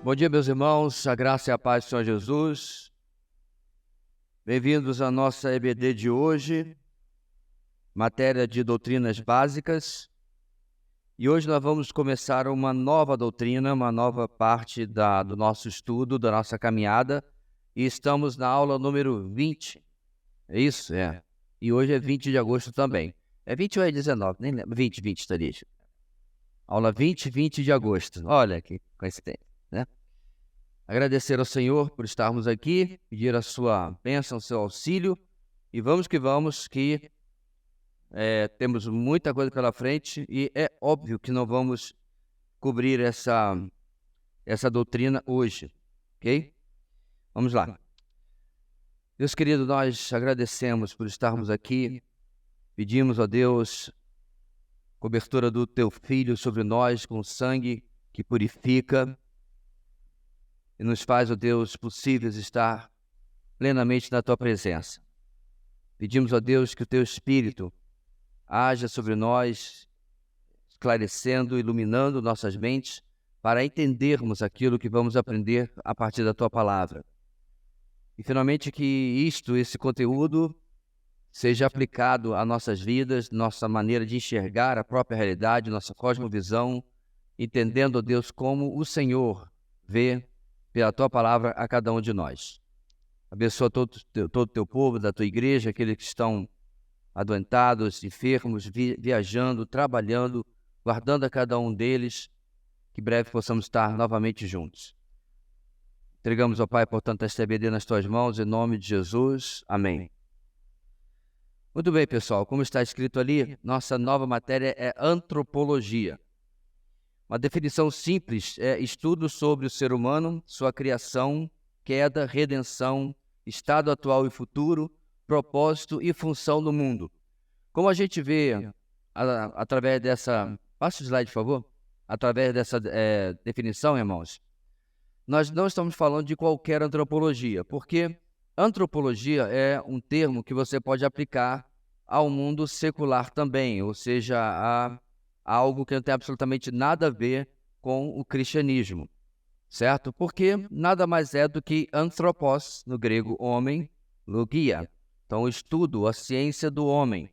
Bom dia, meus irmãos, a graça e a paz do Senhor Jesus. Bem-vindos à nossa EBD de hoje, matéria de doutrinas básicas. E hoje nós vamos começar uma nova doutrina, uma nova parte do nosso estudo, da nossa caminhada. E estamos na aula número 20. É isso? É. E hoje é 20 de agosto também. É 20 ou é 19? Nem lembro. 20 estaria. Aula 20 de agosto. Olha que coincidência, né? Agradecer ao Senhor por estarmos aqui, pedir a sua bênção, o seu auxílio, e vamos que temos muita coisa pela frente, e é óbvio que não vamos cobrir essa doutrina hoje, ok? Vamos lá. Deus querido, nós agradecemos por estarmos aqui, pedimos a Deus cobertura do Teu Filho sobre nós com sangue que purifica, e nos faz, ó Deus, possíveis estar plenamente na Tua presença. Pedimos, ó Deus, que o Teu Espírito haja sobre nós, esclarecendo, iluminando nossas mentes, para entendermos aquilo que vamos aprender a partir da Tua Palavra. E, finalmente, que esse conteúdo, seja aplicado a nossas vidas, nossa maneira de enxergar a própria realidade, nossa cosmovisão, entendendo, ó Deus, como o Senhor vê pela Tua Palavra a cada um de nós. Abençoa todo o Teu povo, da Tua igreja, aqueles que estão adoentados, enfermos, viajando, trabalhando, guardando a cada um deles, que breve possamos estar novamente juntos. Entregamos ao Pai, portanto, esta EBD nas Tuas mãos, em nome de Jesus. Amém. Muito bem, pessoal, como está escrito ali, nossa nova matéria é antropologia. Uma definição simples é estudo sobre o ser humano, sua criação, queda, redenção, estado atual e futuro, propósito e função no mundo. Como a gente vê através dessa... Passa o slide, por favor. Através dessa definição, irmãos, nós não estamos falando de qualquer antropologia, porque antropologia é um termo que você pode aplicar ao mundo secular também, ou seja, a algo que não tem absolutamente nada a ver com o cristianismo, certo? Porque nada mais é do que anthropos, no grego homem, logia. Então, o estudo, a ciência do homem.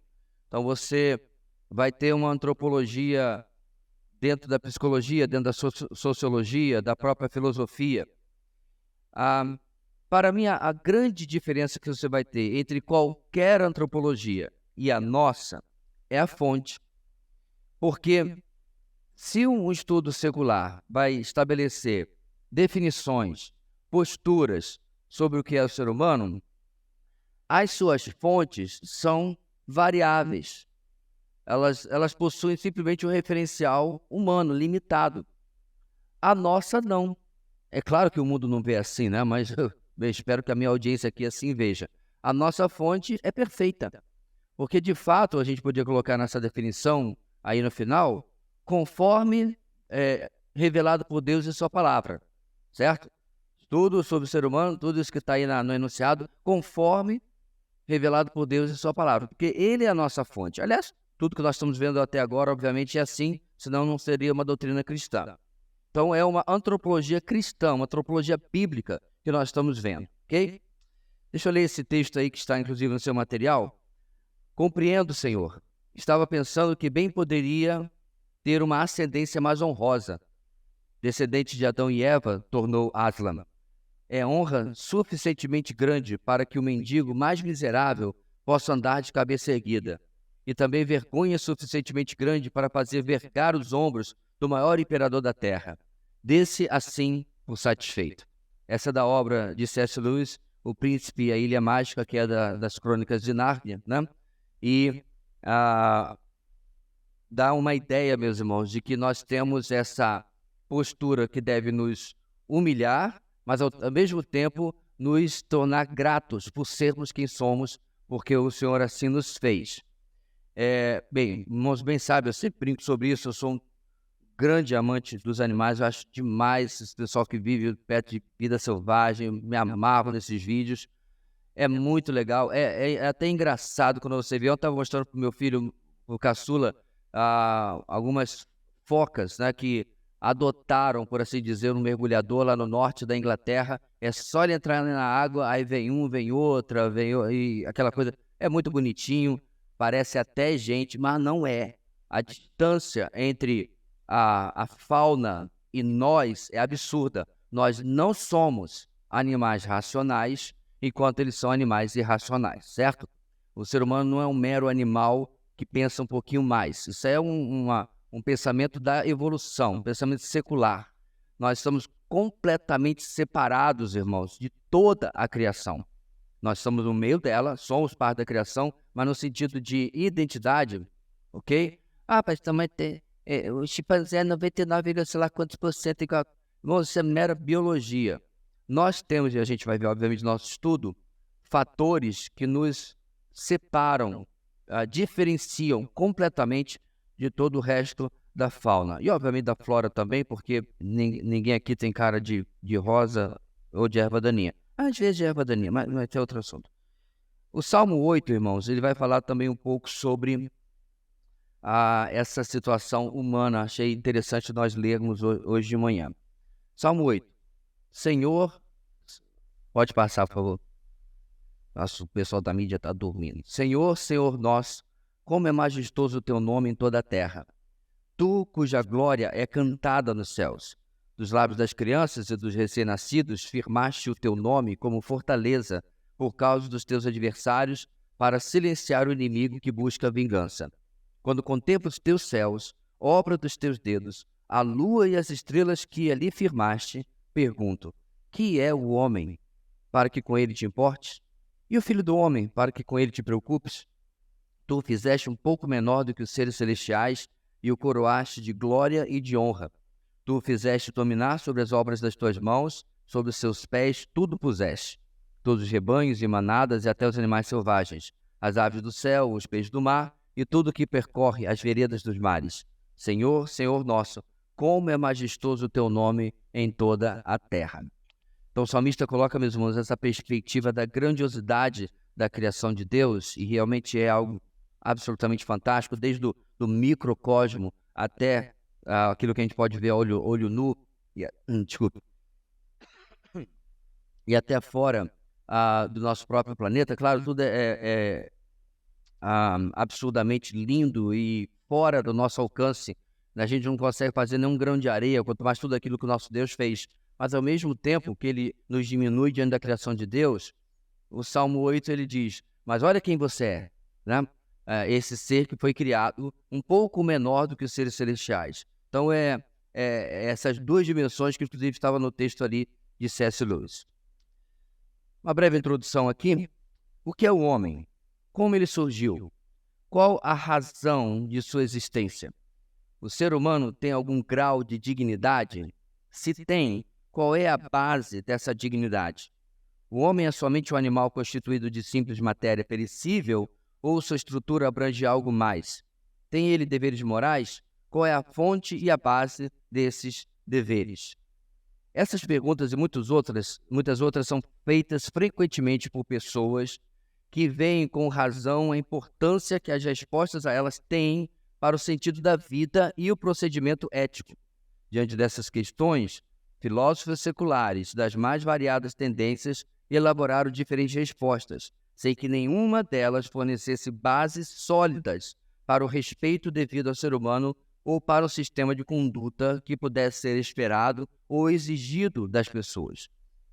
Então, você vai ter uma antropologia dentro da psicologia, dentro da sociologia, da própria filosofia. Para mim, a grande diferença que você vai ter entre qualquer antropologia e a nossa é a fonte. Porque se um estudo secular vai estabelecer definições, posturas sobre o que é o ser humano, as suas fontes são variáveis. Elas possuem simplesmente um referencial humano, limitado. A nossa não. É claro que o mundo não vê assim, né? Mas eu espero que a minha audiência aqui assim veja. A nossa fonte é perfeita. Porque, de fato, a gente podia colocar nessa definição aí no final, conforme revelado por Deus em sua palavra, certo? Tudo sobre o ser humano, tudo isso que está aí no enunciado, conforme revelado por Deus em sua palavra, porque Ele é a nossa fonte. Aliás, tudo que nós estamos vendo até agora, obviamente, é assim, senão não seria uma doutrina cristã. Então, é uma antropologia cristã, uma antropologia bíblica que nós estamos vendo, ok? Deixa eu ler esse texto aí que está, inclusive, no seu material. Compreendo, Senhor. Estava pensando que bem poderia ter uma ascendência mais honrosa. Descendente de Adão e Eva, tornou Aslan. É honra suficientemente grande para que o mendigo mais miserável possa andar de cabeça erguida. E também vergonha suficientemente grande para fazer vergar os ombros do maior imperador da terra. Dê-se assim por satisfeito. Essa é da obra de C.S. Lewis, O Príncipe e a Ilha Mágica, que é das Crônicas de Nárnia, né? E dá uma ideia, meus irmãos, de que nós temos essa postura que deve nos humilhar, mas ao mesmo tempo nos tornar gratos por sermos quem somos, porque o Senhor assim nos fez. Bem, irmãos bem sabem, eu sempre brinco sobre isso, eu sou um grande amante dos animais, eu acho demais esse pessoal que vive perto de vida selvagem, eu me amarro nesses vídeos. É muito legal, é até engraçado quando você vê. Eu estava mostrando para o meu filho, o caçula, algumas focas, né, que adotaram, por assim dizer, um mergulhador lá no norte da Inglaterra. É só ele entrar na água, aí vem um, vem outra, e aquela coisa. É muito bonitinho, parece até gente, mas não é. A distância entre a fauna e nós é absurda. Nós não somos animais racionais, enquanto eles são animais irracionais, certo? O ser humano não é um mero animal que pensa um pouquinho mais. Isso é um pensamento da evolução, um pensamento secular. Nós estamos completamente separados, irmãos, de toda a criação. Nós estamos no meio dela, somos parte da criação, mas no sentido de identidade, ok? Mas também tem... o chimpanzé é 99, sei lá quantos por cento igual... Irmãos, isso é mera biologia. Nós temos, e a gente vai ver, obviamente, no nosso estudo, fatores que nos separam, diferenciam completamente de todo o resto da fauna. E, obviamente, da flora também, porque ninguém aqui tem cara de rosa ou de erva daninha. Às vezes de erva daninha, mas vai ter outro assunto. O Salmo 8, irmãos, ele vai falar também um pouco sobre essa situação humana. Achei interessante nós lermos hoje de manhã. Salmo 8. Senhor... Pode passar, por favor. Nossa, o pessoal da mídia está dormindo. Senhor, Senhor nosso, como é majestoso o teu nome em toda a terra. Tu, cuja glória é cantada nos céus. Dos lábios das crianças e dos recém-nascidos, firmaste o teu nome como fortaleza por causa dos teus adversários, para silenciar o inimigo que busca a vingança. Quando contemplo os teus céus, obra dos teus dedos, a lua e as estrelas que ali firmaste, pergunto, que é o homem, para que com ele te importes? E o filho do homem, para que com ele te preocupes? Tu o fizeste um pouco menor do que os seres celestiais e o coroaste de glória e de honra. Tu o fizeste dominar sobre as obras das tuas mãos, sobre os seus pés tudo puseste. Todos os rebanhos e manadas e até os animais selvagens, as aves do céu, os peixes do mar e tudo que percorre as veredas dos mares. Senhor, Senhor nosso, como é majestoso o teu nome em toda a terra. Então o salmista coloca, meus irmãos, essa perspectiva da grandiosidade da criação de Deus, e realmente é algo absolutamente fantástico, desde do microcosmo até aquilo que a gente pode ver a olho nu, e até fora do nosso próprio planeta. Claro, tudo é absurdamente lindo e fora do nosso alcance. A gente não consegue fazer nenhum grão de areia, quanto mais tudo aquilo que o nosso Deus fez. Mas ao mesmo tempo que ele nos diminui diante da criação de Deus, o Salmo 8 ele diz, mas olha quem você é, né? Esse ser que foi criado um pouco menor do que os seres celestiais. Então essas duas dimensões que inclusive estava no texto ali de C.S. Lewis. Uma breve introdução aqui. O que é o homem? Como ele surgiu? Qual a razão de sua existência? O ser humano tem algum grau de dignidade? Se tem, qual é a base dessa dignidade? O homem é somente um animal constituído de simples matéria perecível ou sua estrutura abrange algo mais? Tem ele deveres morais? Qual é a fonte e a base desses deveres? Essas perguntas e muitas outras são feitas frequentemente por pessoas que veem com razão a importância que as respostas a elas têm para o sentido da vida e o procedimento ético. Diante dessas questões, filósofos seculares das mais variadas tendências elaboraram diferentes respostas, sem que nenhuma delas fornecesse bases sólidas para o respeito devido ao ser humano ou para o sistema de conduta que pudesse ser esperado ou exigido das pessoas.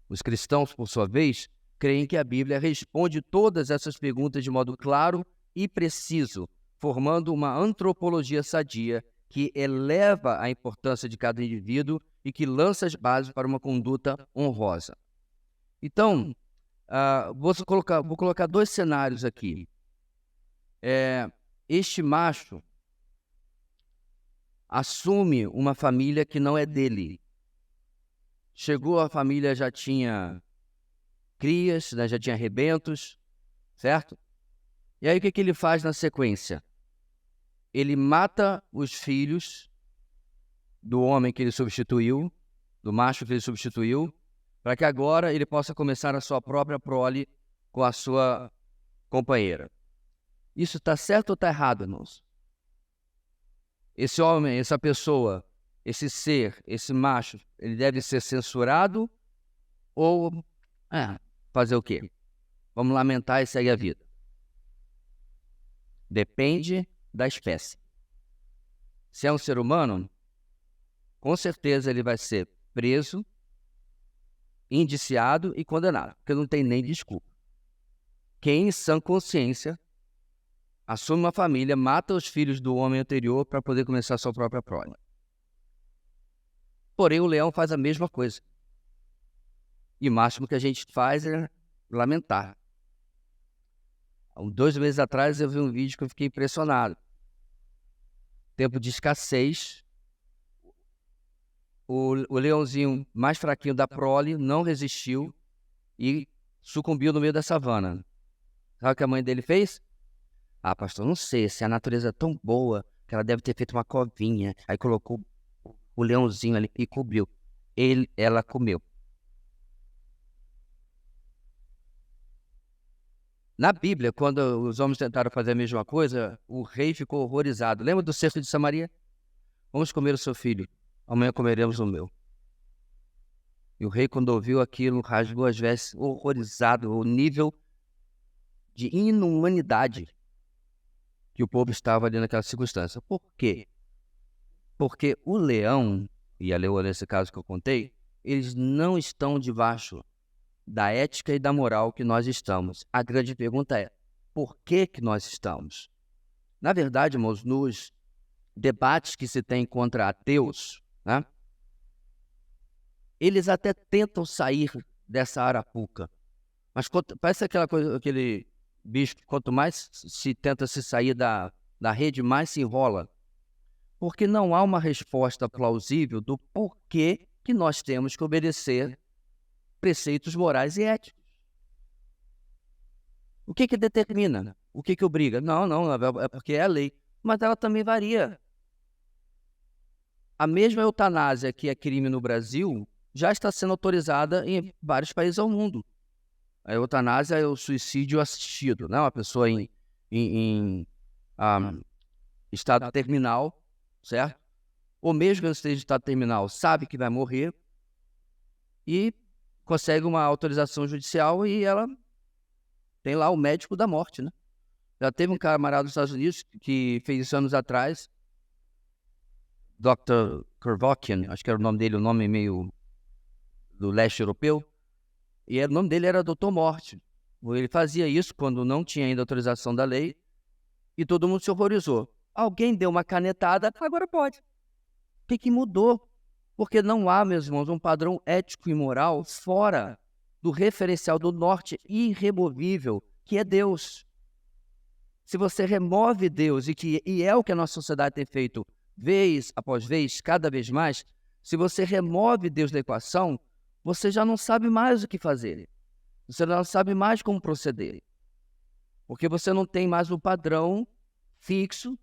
Os cristãos, por sua vez, creem que a Bíblia responde todas essas perguntas de modo claro e preciso, formando uma antropologia sadia que eleva a importância de cada indivíduo e que lança as bases para uma conduta honrosa. Então, vou colocar dois cenários aqui. Este macho assume uma família que não é dele. Chegou a família, já tinha crias, né, já tinha rebentos, certo? E aí o que ele faz na sequência? Ele mata os filhos do homem que ele substituiu, do macho que ele substituiu, para que agora ele possa começar a sua própria prole com a sua companheira. Isso está certo ou está errado, irmãos? Esse homem, essa pessoa, esse ser, esse macho, ele deve ser censurado ou fazer o quê? Vamos lamentar e segue a vida. Depende da espécie. Se é um ser humano, com certeza ele vai ser preso, indiciado e condenado, porque não tem nem desculpa. Quem, em sã consciência, assume uma família, mata os filhos do homem anterior para poder começar a sua própria prole. Porém, o leão faz a mesma coisa. E o máximo que a gente faz é lamentar. Há 2 meses atrás eu vi um vídeo que eu fiquei impressionado. Tempo de escassez, o leãozinho mais fraquinho da prole não resistiu e sucumbiu no meio da savana. Sabe o que a mãe dele fez? Ah, pastor, não sei, se a natureza é tão boa que ela deve ter feito uma covinha. Aí colocou o leãozinho ali e cobriu. Ela comeu. Na Bíblia, quando os homens tentaram fazer a mesma coisa, o rei ficou horrorizado. Lembra do cesto de Samaria? Vamos comer o seu filho, amanhã comeremos o meu. E o rei, quando ouviu aquilo, rasgou as vestes, horrorizado, o nível de inumanidade que o povo estava ali naquela circunstância. Por quê? Porque o leão, e a leoa nesse caso que eu contei, eles não estão debaixo da ética e da moral que nós estamos. A grande pergunta é, por que nós estamos? Na verdade, irmãos, nos debates que se tem contra ateus, né, eles até tentam sair dessa arapuca. Mas parece aquele bicho que quanto mais se tenta se sair da rede, mais se enrola. Porque não há uma resposta plausível do porquê que nós temos que obedecer preceitos morais e éticos. O que determina? O que obriga? Não, é porque é a lei. Mas ela também varia. A mesma eutanásia que é crime no Brasil já está sendo autorizada em vários países do mundo. A eutanásia é o suicídio assistido, né? Uma pessoa em estado terminal, certo? Ou mesmo que não esteja em estado terminal, sabe que vai morrer e consegue uma autorização judicial e ela tem lá o médico da morte, né? Já teve um camarada dos Estados Unidos que fez isso anos atrás, Dr. Kevorkian, acho que era o nome dele, o nome meio do leste europeu, e o nome dele era Dr. Morte. Ele fazia isso quando não tinha ainda autorização da lei e todo mundo se horrorizou. Alguém deu uma canetada, agora pode. O que mudou? Porque não há, meus irmãos, um padrão ético e moral fora do referencial do norte irremovível, que é Deus. Se você remove Deus, e é o que a nossa sociedade tem feito vez após vez, cada vez mais, se você remove Deus da equação, você já não sabe mais o que fazer. Você não sabe mais como proceder. Porque você não tem mais um padrão fixo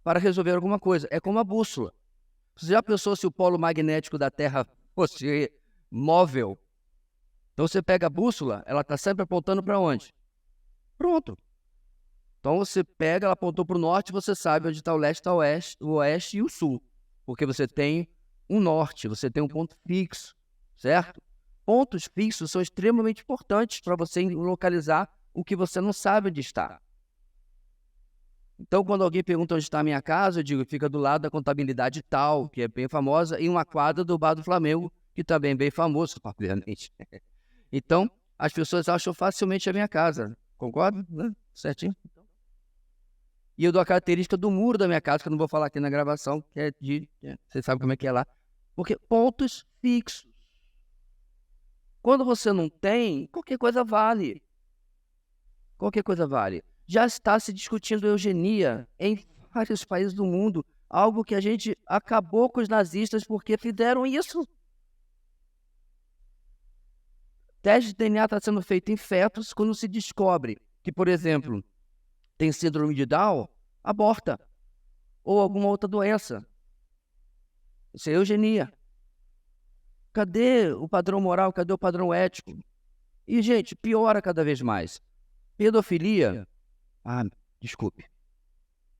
para resolver alguma coisa. É como a bússola. Você já pensou se o polo magnético da Terra fosse móvel? Então você pega a bússola, ela está sempre apontando para onde? Pronto. Então você pega, ela apontou para o norte, você sabe onde está o leste, o oeste e o sul. Porque você tem um norte, você tem um ponto fixo, certo? Pontos fixos são extremamente importantes para você localizar o que você não sabe onde está. Então, quando alguém pergunta onde está a minha casa, eu digo, fica do lado da contabilidade tal, que é bem famosa, e uma quadra do Bar do Flamengo, que também é bem famoso, obviamente. Então, as pessoas acham facilmente a minha casa. Concorda? Né? Certinho? E eu dou a característica do muro da minha casa, que eu não vou falar aqui na gravação, que é você sabe como é que é lá. Porque pontos fixos. Quando você não tem, qualquer coisa vale. Qualquer coisa vale. Já está se discutindo eugenia em vários países do mundo, algo que a gente acabou com os nazistas porque fizeram isso. Teste de DNA está sendo feito em fetos quando se descobre que, por exemplo, tem síndrome de Down, aborta. Ou alguma outra doença. Isso é eugenia. Cadê o padrão moral? Cadê o padrão ético? E, gente, piora cada vez mais. Pedofilia. Desculpe.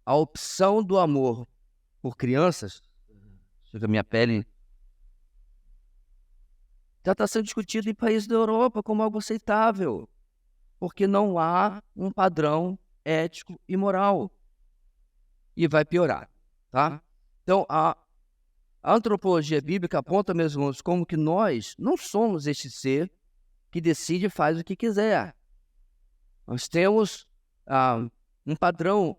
A opção do amor por crianças a minha pele já está sendo discutido em países da Europa como algo aceitável, porque não há um padrão ético e moral. E vai piorar, tá? Então, a antropologia bíblica aponta, meus irmãos, como que nós não somos este ser que decide e faz o que quiser. Nós temos um padrão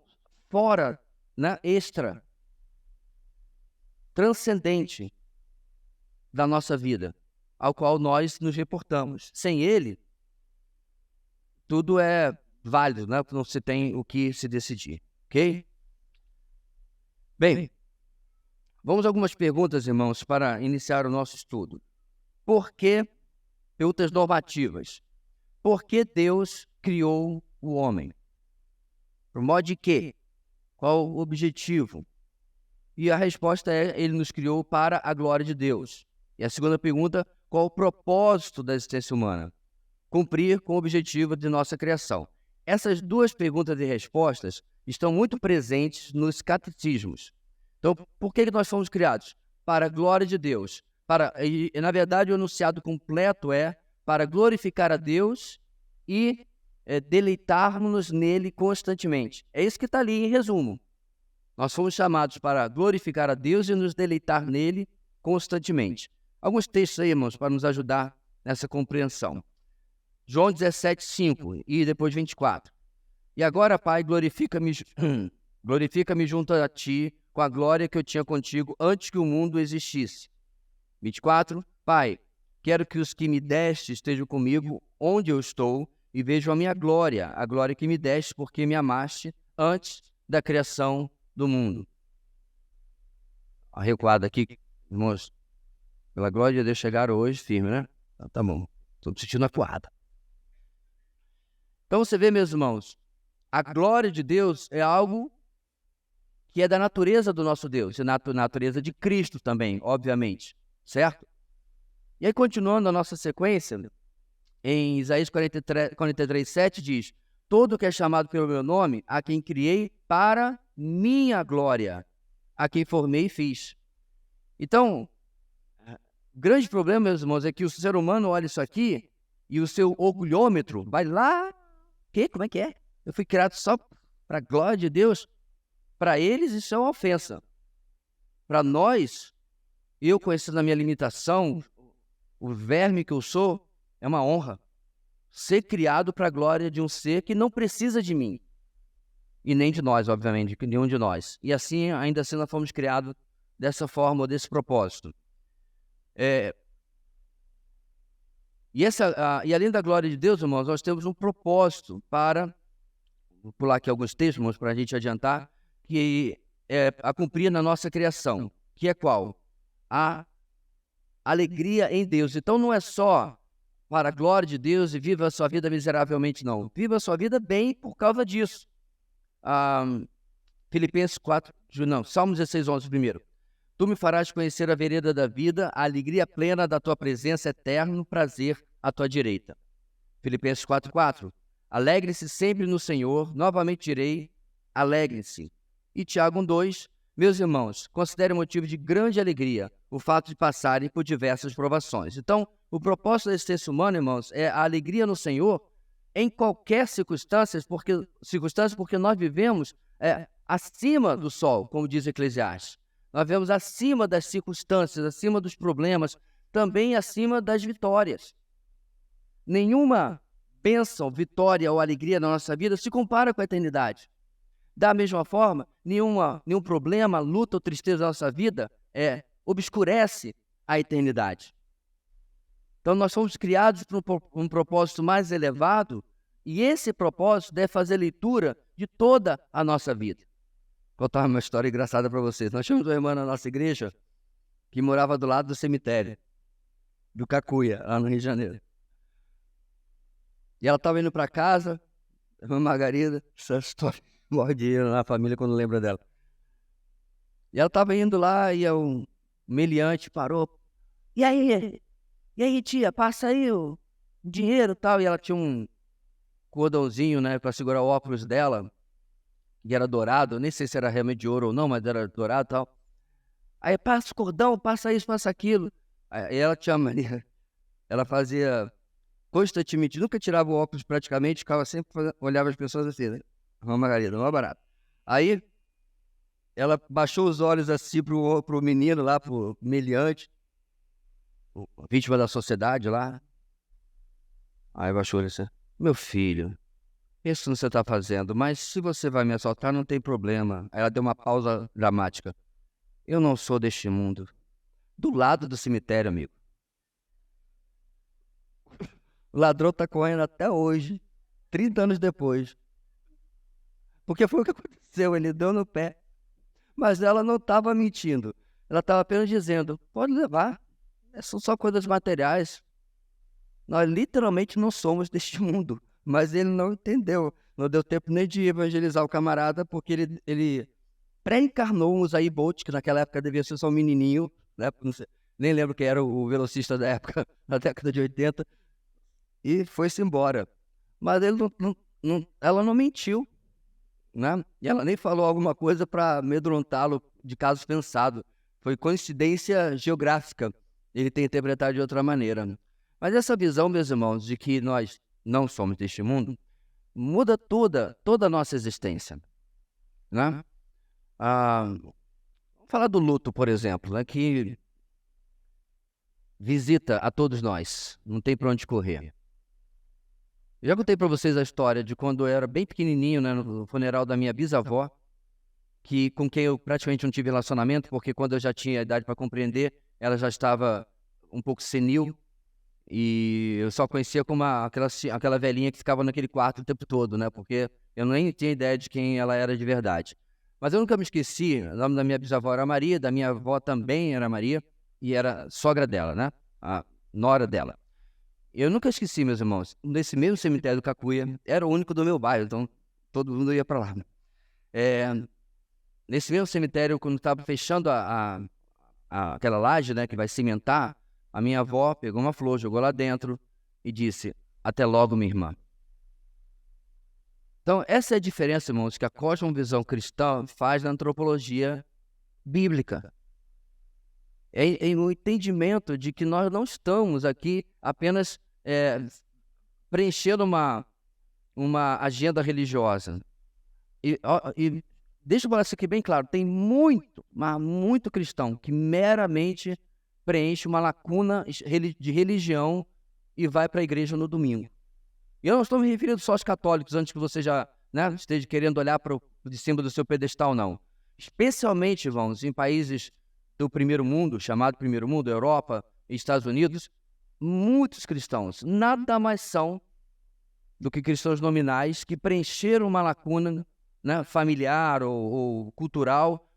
fora, né, extra, transcendente da nossa vida, ao qual nós nos reportamos. Sem ele, tudo é válido, né? Não se tem o que se decidir, ok? Bem, vamos a algumas perguntas, irmãos, para iniciar o nosso estudo. Por que, perguntas normativas, por que Deus criou o homem? Por modo de quê? Qual o objetivo? E a resposta é, ele nos criou para a glória de Deus. E a segunda pergunta, qual o propósito da existência humana? Cumprir com o objetivo de nossa criação. Essas duas perguntas e respostas estão muito presentes nos catecismos. Então, por que nós fomos criados? Para a glória de Deus. E, na verdade, o enunciado completo é para glorificar a Deus e deleitarmos-nos nele constantemente. É isso que está ali em resumo. Nós fomos chamados para glorificar a Deus e nos deleitar nele constantemente. Alguns textos aí, irmãos, para nos ajudar nessa compreensão. João 17:5 e depois 24. E agora, Pai, glorifica-me junto a Ti com a glória que eu tinha contigo antes que o mundo existisse. 24. Pai, quero que os que me deste estejam comigo onde eu estou e vejam a minha glória, a glória que me deste porque me amaste antes da criação do mundo. A recuada aqui, irmãos. Pela glória de Deus chegaram hoje firme, né? Então, tá bom. Estou sentindo a coada. Então você vê, meus irmãos, a glória de Deus é algo que é da natureza do nosso Deus, e da natureza de Cristo também, obviamente, certo? E aí, continuando a nossa sequência, em Isaías 43:7 diz: todo que é chamado pelo meu nome, a quem criei para minha glória, a quem formei e fiz. Então, o grande problema, meus irmãos, é que o ser humano olha isso aqui e o seu orgulhômetro vai lá. Como é que é? Eu fui criado só para a glória de Deus? Para eles isso é uma ofensa. Para nós, eu conhecendo a minha limitação, o verme que eu sou, é uma honra. Ser criado para a glória de um ser que não precisa de mim. E nem de nós, obviamente, de nenhum de nós. E assim, ainda assim, nós fomos criados dessa forma, desse propósito. E além da glória de Deus, irmãos, nós temos um propósito para, vou pular aqui alguns textos, irmãos, para a gente adiantar, que é a cumprir na nossa criação, que é qual? A alegria em Deus. Então não é só para a glória de Deus e viva a sua vida miseravelmente, não. Viva a sua vida bem por causa disso. Filipenses 4, não, Salmo 16:11 primeiro. Tu me farás conhecer a vereda da vida, a alegria plena da tua presença, eterno prazer à tua direita. Filipenses 4:4. Alegre-se sempre no Senhor, novamente direi, alegre-se. E Tiago 1:2. Meus irmãos, considere motivo de grande alegria o fato de passarem por diversas provações. Então, o propósito da existência humana, irmãos, é a alegria no Senhor em qualquer circunstância, porque nós vivemos acima do sol, como diz Eclesiastes. Nós vivemos acima das circunstâncias, acima dos problemas, também acima das vitórias. Nenhuma bênção, vitória ou alegria na nossa vida se compara com a eternidade. Da mesma forma, nenhum problema, luta ou tristeza da nossa vida obscurece a eternidade. Então, nós fomos criados para um propósito mais elevado e esse propósito deve fazer leitura de toda a nossa vida. Vou contar uma história engraçada para vocês. Nós tínhamos uma irmã na nossa igreja que morava do lado do cemitério, do Cacuia, lá no Rio de Janeiro. E ela estava indo para casa, a irmã Margarida, essa história morre de rir na família quando lembra dela. E ela estava indo lá e um meliante parou. E aí, tia, passa aí o dinheiro e tal. E ela tinha um cordãozinho, né, para segurar o óculos dela, que era dourado. Eu nem sei se era realmente de ouro ou não, mas era dourado e tal. Aí passa o cordão, passa isso, passa aquilo. Aí ela tinha mania, ela fazia constantemente, nunca tirava o óculos praticamente, ficava sempre, olhava as pessoas assim, né? Uma margarida, uma barata. Aí ela baixou os olhos assim pro menino lá, pro meliante, vítima da sociedade lá. Aí baixou ele assim, meu filho, isso não você tá fazendo, mas se você vai me assaltar, não tem problema. Aí ela deu uma pausa dramática. Eu não sou deste mundo. Do lado do cemitério, amigo. O ladrão tá correndo até hoje, 30 anos depois. Porque foi o que aconteceu, ele deu no pé. Mas ela não estava mentindo. Ela estava apenas dizendo, pode levar, são só coisas materiais. Nós literalmente não somos deste mundo. Mas ele não entendeu. Não deu tempo nem de evangelizar o camarada, porque ele pré-encarnou um Usain Bolt, que naquela época devia ser só um menininho, né? Não sei, nem lembro quem era o velocista da época, na década de 80, e foi-se embora. Mas ele ela não mentiu, né? E ela nem falou alguma coisa para amedrontá-lo de caso pensado. Foi coincidência geográfica ele ter interpretado de outra maneira. Mas essa visão, meus irmãos, de que nós não somos deste mundo, muda toda a nossa existência, né? Vamos falar do luto, por exemplo, né, que visita a todos nós, não tem para onde correr. Eu já contei para vocês a história de quando eu era bem pequenininho, né, no funeral da minha bisavó, com quem eu praticamente não tive relacionamento, porque quando eu já tinha idade para compreender, ela já estava um pouco senil, e eu só conhecia como aquela velhinha que ficava naquele quarto o tempo todo, né, porque eu nem tinha ideia de quem ela era de verdade. Mas eu nunca me esqueci, o nome da minha bisavó era Maria, da minha avó também era Maria, e era sogra dela, né, a nora dela. Eu nunca esqueci, meus irmãos, nesse mesmo cemitério do Cacuia, era o único do meu bairro, então todo mundo ia para lá. Nesse mesmo cemitério, quando estava fechando aquela laje, né, que vai cimentar, a minha avó pegou uma flor, jogou lá dentro e disse, até logo, minha irmã. Então, essa é a diferença, irmãos, que a cosmovisão cristã faz na antropologia bíblica. É o entendimento de que nós não estamos aqui apenas preenchendo uma agenda religiosa. E deixa eu falar isso aqui bem claro, tem muito, mas muito cristão que meramente preenche uma lacuna de religião e vai para a igreja no domingo. E eu não estou me referindo só aos católicos, antes que você já, né, esteja querendo olhar para de cima do seu pedestal, não. Especialmente, irmãos, em países do primeiro mundo, chamado primeiro mundo, Europa e Estados Unidos, muitos cristãos nada mais são do que cristãos nominais que preencheram uma lacuna, né, familiar ou cultural,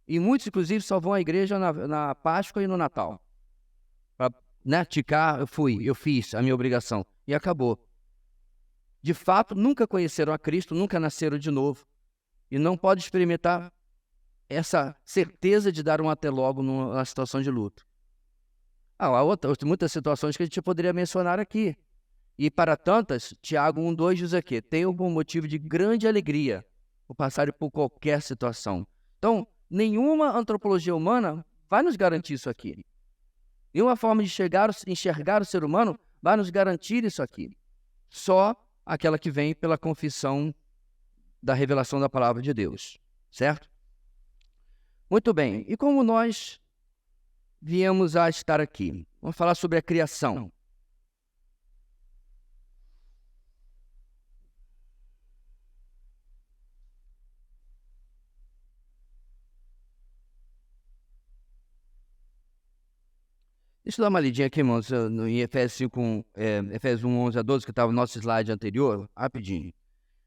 e muitos, inclusive, só vão à igreja na Páscoa e no Natal. Né, eu fiz a minha obrigação, e acabou. De fato, nunca conheceram a Cristo, nunca nasceram de novo, e não pode experimentar essa certeza de dar um até logo numa situação de luto. Há muitas situações que a gente poderia mencionar aqui. E para tantas, Tiago 1,2 diz aqui, tenham por motivo de grande alegria o passar por qualquer situação. Então, nenhuma antropologia humana vai nos garantir isso aqui. Nenhuma forma de enxergar o ser humano vai nos garantir isso aqui. Só aquela que vem pela confissão da revelação da palavra de Deus. Certo? Muito bem. E como nós viemos a estar aqui? Vamos falar sobre a criação. Deixa eu dar uma lidinha aqui, irmãos, em Efésios 1, 11 a 12, que estava no nosso slide anterior, rapidinho.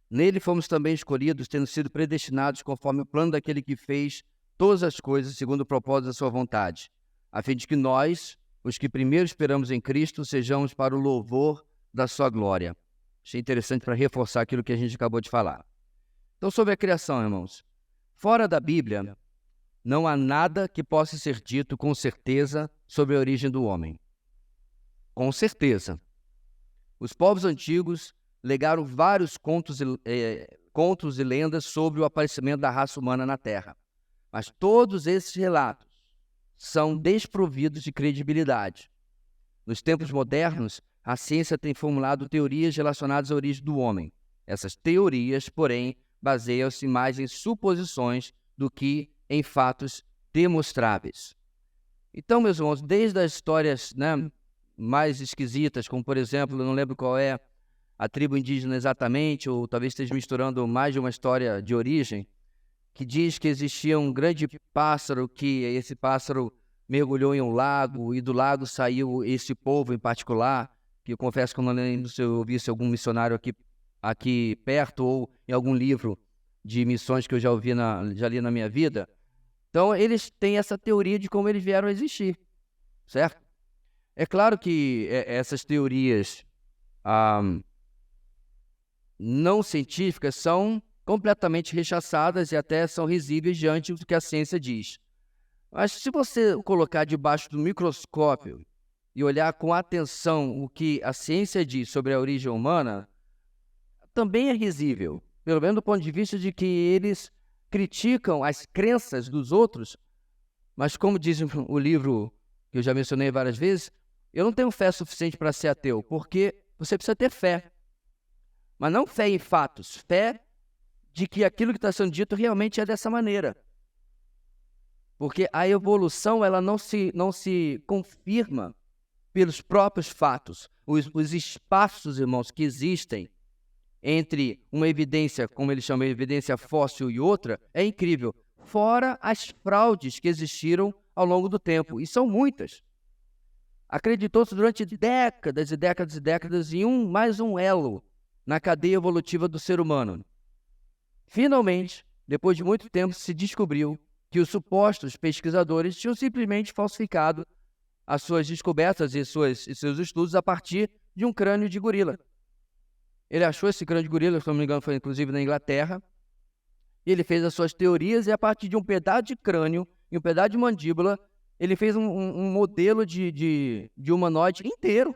Nele fomos também escolhidos, tendo sido predestinados conforme o plano daquele que fez todas as coisas segundo o propósito da sua vontade, a fim de que nós, os que primeiro esperamos em Cristo, sejamos para o louvor da sua glória. Achei interessante para reforçar aquilo que a gente acabou de falar. Então, sobre a criação, irmãos, fora da Bíblia, não há nada que possa ser dito com certeza sobre a origem do homem. Com certeza. Os povos antigos legaram vários contos e lendas sobre o aparecimento da raça humana na Terra. Mas todos esses relatos são desprovidos de credibilidade. Nos tempos modernos, a ciência tem formulado teorias relacionadas à origem do homem. Essas teorias, porém, baseiam-se mais em suposições do que em fatos demonstráveis. Então, meus irmãos, desde as histórias, mais esquisitas, como, por exemplo, eu não lembro qual é a tribo indígena exatamente, ou talvez esteja misturando mais de uma história de origem, que diz que existia um grande pássaro, que esse pássaro mergulhou em um lago, e do lago saiu esse povo em particular, que eu confesso que eu não lembro se eu ouvisse algum missionário aqui perto, ou em algum livro de missões que eu já li na minha vida. Então, eles têm essa teoria de como eles vieram a existir, certo? É claro que essas teorias não científicas são completamente rechaçadas e até são risíveis diante do que a ciência diz. Mas se você colocar debaixo do microscópio e olhar com atenção o que a ciência diz sobre a origem humana, também é risível, pelo menos do ponto de vista de que eles criticam as crenças dos outros, mas como diz o livro que eu já mencionei várias vezes, eu não tenho fé suficiente para ser ateu, porque você precisa ter fé, mas não fé em fatos, fé de que aquilo que está sendo dito realmente é dessa maneira. Porque a evolução ela não se confirma pelos próprios fatos. Os espaços, irmãos, que existem entre uma evidência, como eles chamam de evidência fóssil e outra, é incrível. Fora as fraudes que existiram ao longo do tempo, e são muitas. Acreditou-se durante décadas e décadas e décadas em mais um elo na cadeia evolutiva do ser humano. Finalmente, depois de muito tempo, se descobriu que os supostos pesquisadores tinham simplesmente falsificado as suas descobertas e seus estudos a partir de um crânio de gorila. Ele achou esse crânio de gorila, se não me engano, foi inclusive na Inglaterra, e ele fez as suas teorias e a partir de um pedaço de crânio e um pedaço de mandíbula, ele fez um modelo de humanoide inteiro.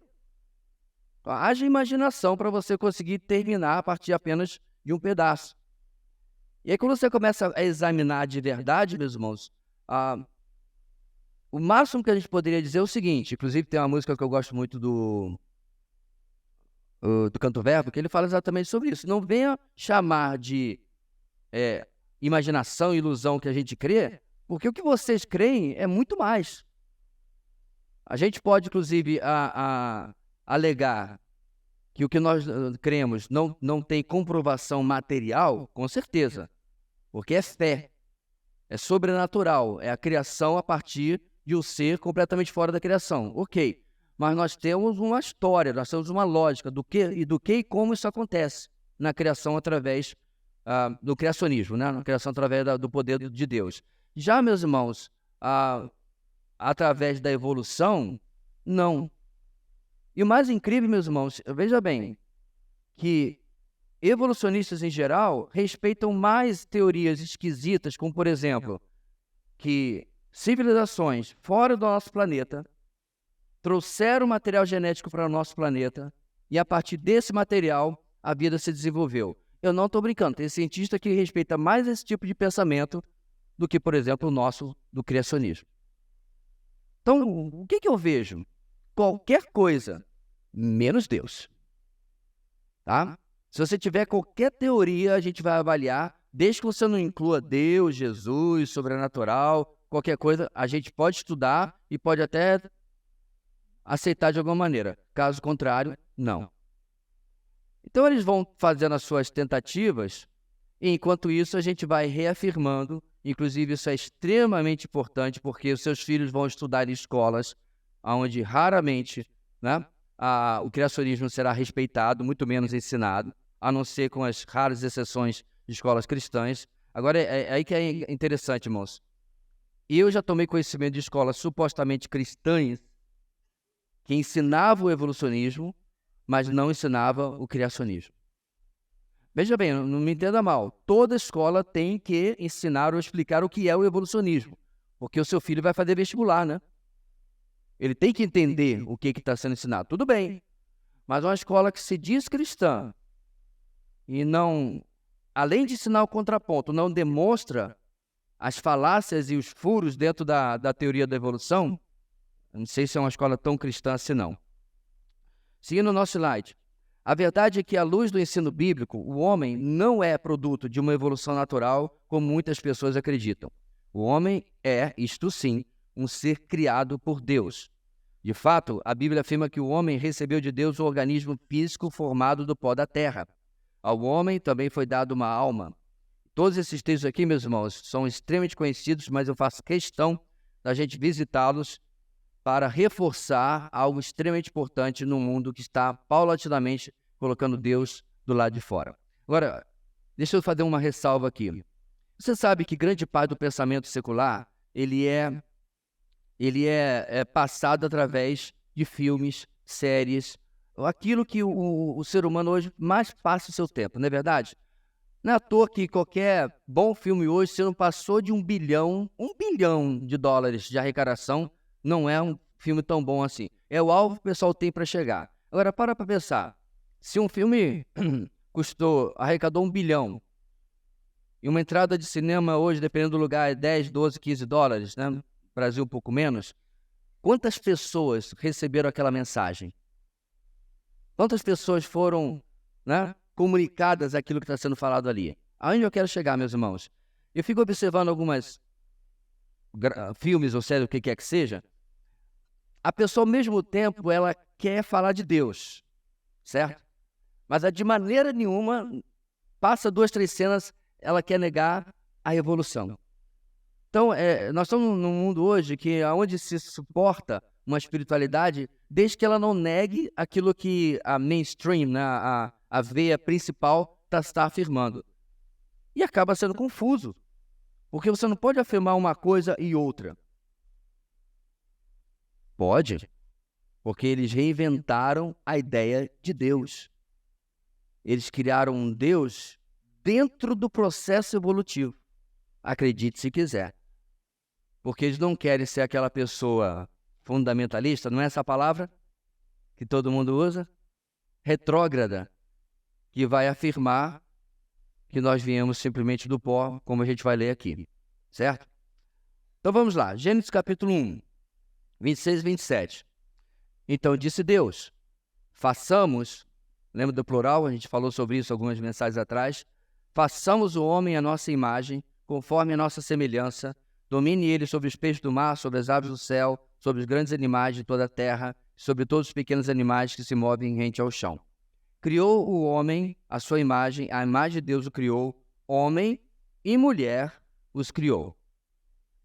Haja imaginação para você conseguir terminar a partir apenas de um pedaço. E aí, quando você começa a examinar de verdade, meus irmãos, o máximo que a gente poderia dizer é o seguinte, inclusive tem uma música que eu gosto muito do Canto Verbo, que ele fala exatamente sobre isso. Não venha chamar de imaginação, ilusão que a gente crê, porque o que vocês creem é muito mais. A gente pode, inclusive, alegar que o que nós cremos não tem comprovação material, com certeza, porque é fé, é sobrenatural, é a criação a partir de um ser completamente fora da criação. Ok, mas nós temos uma história, nós temos uma lógica do que e como isso acontece na criação através do criacionismo, né? Na criação através do poder de Deus. Já, meus irmãos, através da evolução, não. E o mais incrível, meus irmãos, veja bem, que evolucionistas em geral respeitam mais teorias esquisitas, como, por exemplo, que civilizações fora do nosso planeta trouxeram material genético para o nosso planeta e, a partir desse material, a vida se desenvolveu. Eu não estou brincando, tem cientista que respeita mais esse tipo de pensamento do que, por exemplo, o nosso do criacionismo. Então, o que eu vejo? Qualquer coisa, menos Deus. Tá? Se você tiver qualquer teoria, a gente vai avaliar, desde que você não inclua Deus, Jesus, sobrenatural, qualquer coisa, a gente pode estudar e pode até aceitar de alguma maneira. Caso contrário, não. Então, eles vão fazendo as suas tentativas, e enquanto isso, a gente vai reafirmando, inclusive isso é extremamente importante, porque os seus filhos vão estudar em escolas onde raramente, né, o criacionismo será respeitado, muito menos ensinado, a não ser com as raras exceções de escolas cristãs. Agora, é aí que é interessante, irmãos. Eu já tomei conhecimento de escolas supostamente cristãs que ensinavam o evolucionismo, mas não ensinavam o criacionismo. Veja bem, não me entenda mal. Toda escola tem que ensinar ou explicar o que é o evolucionismo, porque o seu filho vai fazer vestibular, né? Ele tem que entender o que está sendo ensinado. Tudo bem, mas uma escola que se diz cristã e não, além de ensinar o contraponto, não demonstra as falácias e os furos dentro da teoria da evolução. Não sei se é uma escola tão cristã assim, não. Seguindo o nosso slide. A verdade é que, à luz do ensino bíblico, o homem não é produto de uma evolução natural, como muitas pessoas acreditam. O homem é, isto sim, um ser criado por Deus. De fato, a Bíblia afirma que o homem recebeu de Deus um organismo físico formado do pó da terra. Ao homem também foi dado uma alma. Todos esses textos aqui, meus irmãos, são extremamente conhecidos, mas eu faço questão da gente visitá-los para reforçar algo extremamente importante no mundo que está paulatinamente colocando Deus do lado de fora. Agora, deixa eu fazer uma ressalva aqui. Você sabe que grande parte do pensamento secular, ele é passado através de filmes, séries, aquilo que o ser humano hoje mais passa o seu tempo, não é verdade? Não é à toa que qualquer bom filme hoje, se não passou de $1 bilhão de dólares de arrecadação, não é um filme tão bom assim. É o alvo que o pessoal tem para chegar. Agora, para pensar. Se um filme arrecadou $1 bilhão, e uma entrada de cinema hoje, dependendo do lugar, é 10, 12, 15 dólares, né? No Brasil um pouco menos. Quantas pessoas receberam aquela mensagem? Quantas pessoas foram, né, comunicadas aquilo que está sendo falado ali? Aonde eu quero chegar, meus irmãos? Eu fico observando algumas filmes ou séries, o que quer que seja. A pessoa, ao mesmo tempo, ela quer falar de Deus, certo? Mas de maneira nenhuma, passa 2, 3 cenas, ela quer negar a evolução. Então, nós estamos num mundo hoje que onde se suporta uma espiritualidade, desde que ela não negue aquilo que a mainstream, né, a veia principal, está afirmando. E acaba sendo confuso, porque você não pode afirmar uma coisa e outra. Pode, porque eles reinventaram a ideia de Deus. Eles criaram um Deus dentro do processo evolutivo. Acredite se quiser. Porque eles não querem ser aquela pessoa fundamentalista, não é essa palavra que todo mundo usa? Retrógrada, que vai afirmar que nós viemos simplesmente do pó, como a gente vai ler aqui, certo? Então vamos lá, Gênesis capítulo 1, 26 e 27. Então disse Deus, façamos, lembra do plural? A gente falou sobre isso algumas mensagens atrás. Façamos o homem à nossa imagem, conforme a nossa semelhança, domine ele sobre os peixes do mar, sobre as aves do céu, sobre os grandes animais de toda a terra, sobre todos os pequenos animais que se movem rente ao chão. Criou o homem à sua imagem, a imagem de Deus o criou, homem e mulher os criou.